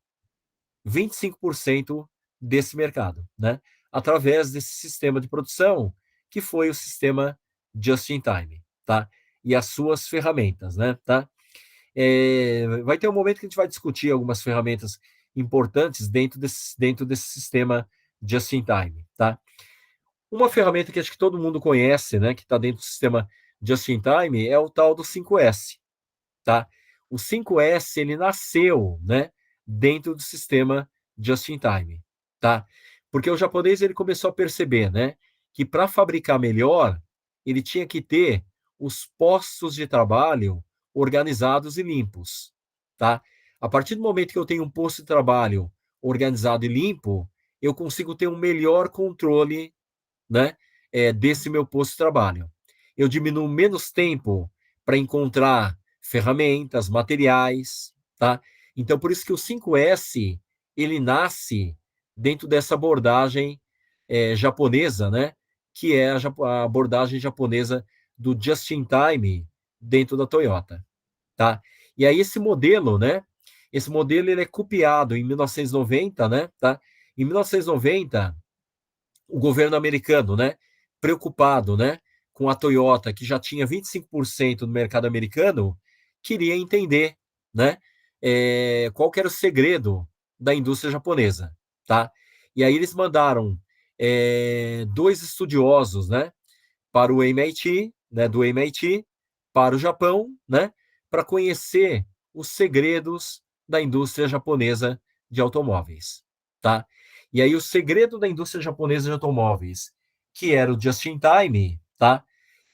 [SPEAKER 1] 25% desse mercado, né? Através desse sistema de produção, que foi o sistema Just in Time, tá? E as suas ferramentas, né? Tá? Vai ter um momento que a gente vai discutir algumas ferramentas importantes dentro desse sistema Just in Time, tá? Uma ferramenta que acho que todo mundo conhece, né, que está dentro do sistema Just in Time, é o tal do 5S, tá? O 5S ele nasceu, né, dentro do sistema Just in Time, tá? Porque o japonês ele começou a perceber, né, que para fabricar melhor, ele tinha que ter os postos de trabalho organizados e limpos, tá? A partir do momento que eu tenho um posto de trabalho organizado e limpo, eu consigo ter um melhor controle, né, desse meu posto de trabalho. Eu diminuo menos tempo para encontrar ferramentas, materiais, tá? Então, por isso que o 5S, ele nasce dentro dessa abordagem japonesa, né? Que é a abordagem japonesa do just-in-time dentro da Toyota, tá? E aí esse modelo, né? Esse modelo ele é copiado em 1990, né? Tá? Em 1990, o governo americano, né, preocupado, né, com a Toyota, que já tinha 25% do mercado americano, queria entender, né, qual que era o segredo da indústria japonesa, tá? E aí eles mandaram dois estudiosos, né, para o MIT, né, do MIT, para o Japão, né, para conhecer os segredos da indústria japonesa de automóveis, tá? E aí o segredo da indústria japonesa de automóveis, que era o just in time, tá?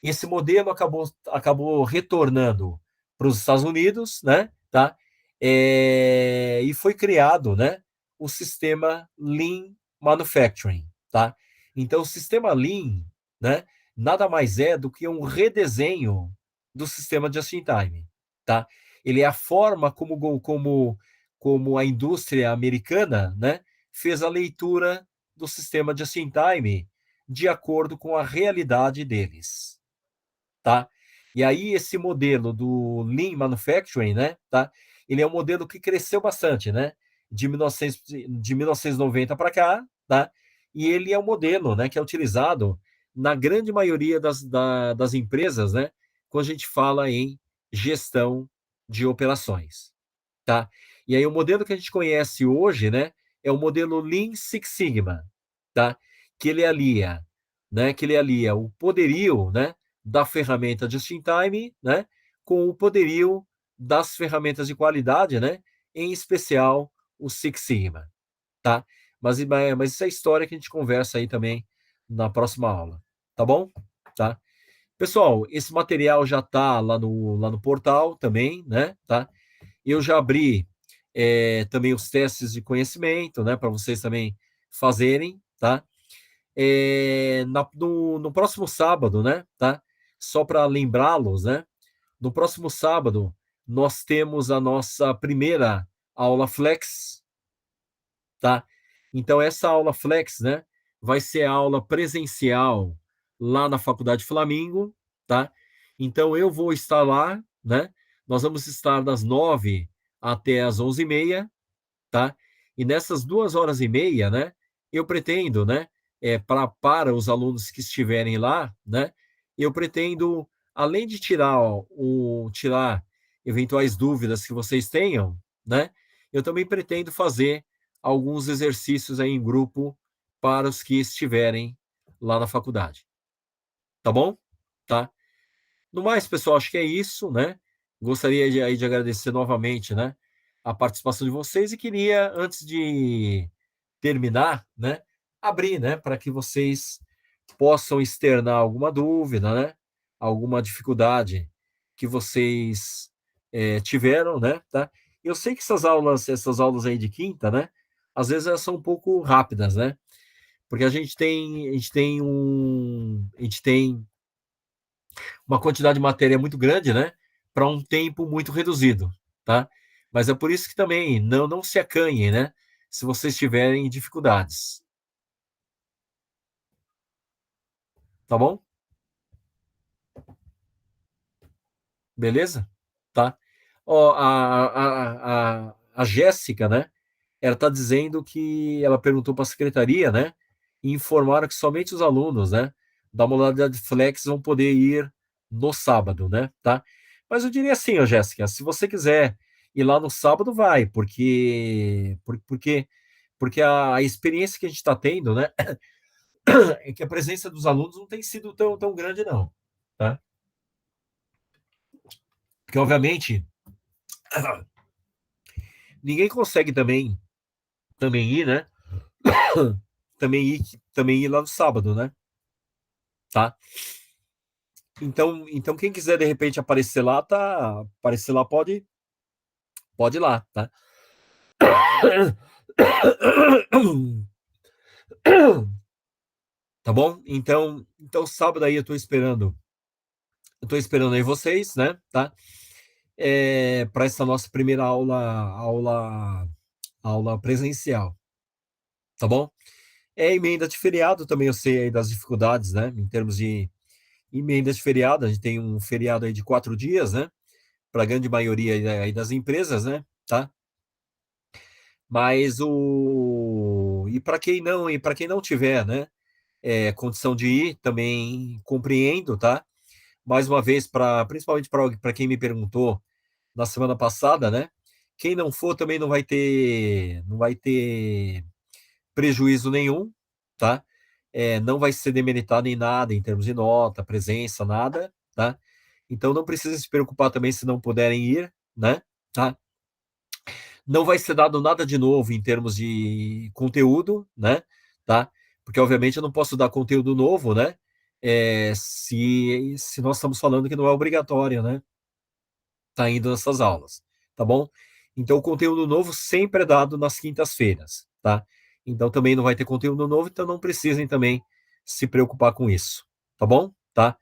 [SPEAKER 1] Esse modelo acabou retornando para os Estados Unidos, né, tá? E foi criado, né, o sistema Lean Manufacturing, tá? Então o sistema Lean, né, nada mais é do que um redesenho do sistema just in time, tá? Ele é a forma como a indústria americana, né, fez a leitura do sistema just in time de acordo com a realidade deles, tá? E aí esse modelo do Lean Manufacturing, né, tá? Ele é um modelo que cresceu bastante, né? De 1990 para cá, tá? E ele é um modelo, né, que é utilizado na grande maioria das empresas, né? Quando a gente fala em gestão de operações, tá? E aí o modelo que a gente conhece hoje, né, é o modelo Lean Six Sigma, tá? Que ele alia, né, que ele alia o poderio, né, da ferramenta Just in Time, né, com o poderio das ferramentas de qualidade, né, em especial o Six Sigma, tá? Mas isso é história que a gente conversa aí também na próxima aula, tá bom? Tá? Pessoal, esse material já está lá no portal também, né? Tá? Eu já abri também os testes de conhecimento, né, para vocês também fazerem, tá? No próximo sábado, né, tá? Só para lembrá-los, né? No próximo sábado, nós temos a nossa primeira aula Flex, tá? Então, essa aula Flex, né, vai ser a aula presencial lá na Faculdade Flamingo, tá? Então eu vou estar lá, né? Nós vamos estar das 9 até as 11h30, tá? E nessas 2 horas e meia, né? Eu pretendo, né? Para os alunos que estiverem lá, né? Eu pretendo, além de tirar eventuais dúvidas que vocês tenham, né? Eu também pretendo fazer alguns exercícios aí em grupo para os que estiverem lá na faculdade, tá bom? Tá? No mais, pessoal, acho que é isso, né? Gostaria de agradecer novamente, né, a participação de vocês e queria, antes de terminar, né, abrir, né, para que vocês possam externar alguma dúvida, né, alguma dificuldade que vocês tiveram, né, tá? Eu sei que essas aulas aí de quinta, né, às vezes elas são um pouco rápidas, né? Porque a gente tem uma quantidade de matéria muito grande, né? Para um tempo muito reduzido, tá? Mas é por isso que também não se acanhem, né? Se vocês tiverem dificuldades, tá bom? Beleza? Tá? Ó, a Jéssica, né? Ela está dizendo que ela perguntou para a secretaria, né? E informaram que somente os alunos, né? Da modalidade flex vão poder ir no sábado, né? Tá? Mas eu diria assim, ó, Jéssica, se você quiser ir lá no sábado, vai, porque a experiência que a gente está tendo, né? É que a presença dos alunos não tem sido tão grande, não, tá? Porque, obviamente, ninguém consegue também ir, né? Também ir lá no sábado, né? Tá? Então quem quiser de repente aparecer lá, tá? Aparecer lá pode ir lá, tá? Tá bom? Então sábado aí eu tô esperando aí vocês, né? Tá? Para essa nossa primeira aula presencial, tá bom? Emenda de feriado também eu sei aí das dificuldades, né? Em termos de emenda de feriado, a gente tem um feriado aí de 4 dias, né? Para a grande maioria aí das empresas, né? Tá? Mas e para quem não tiver, né, condição de ir, também compreendo, tá? Mais uma vez, principalmente para quem me perguntou na semana passada, né? Quem não for também não vai ter prejuízo nenhum, tá? Não vai ser demeritado em nada em termos de nota, presença, nada, tá? Então não precisa se preocupar também se não puderem ir, né? Tá? Não vai ser dado nada de novo em termos de conteúdo, né? Tá? Porque, obviamente, eu não posso dar conteúdo novo, né? Se nós estamos falando que não é obrigatório, né? Tá indo nessas aulas, tá bom? Então, o conteúdo novo sempre é dado nas quintas-feiras, tá? Então, também não vai ter conteúdo novo, então não precisem também se preocupar com isso, tá bom? Tá?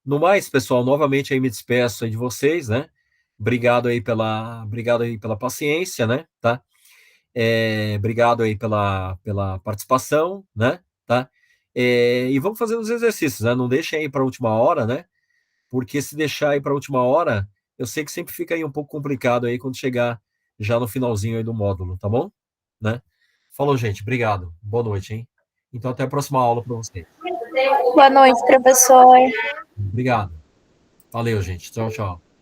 [SPEAKER 1] No mais, pessoal, novamente aí me despeço aí de vocês, né? Obrigado aí pela paciência, né? Tá? Obrigado aí pela participação, né? Tá? E vamos fazer os exercícios, né? Não deixem aí para a última hora, né? Porque se deixar aí para a última hora, eu sei que sempre fica aí um pouco complicado aí quando chegar já no finalzinho aí do módulo, tá bom? Né? Falou, gente. Obrigado. Boa noite, hein? Então, até a próxima aula para vocês.
[SPEAKER 2] Boa noite, professor.
[SPEAKER 1] Obrigado. Valeu, gente. Tchau, tchau.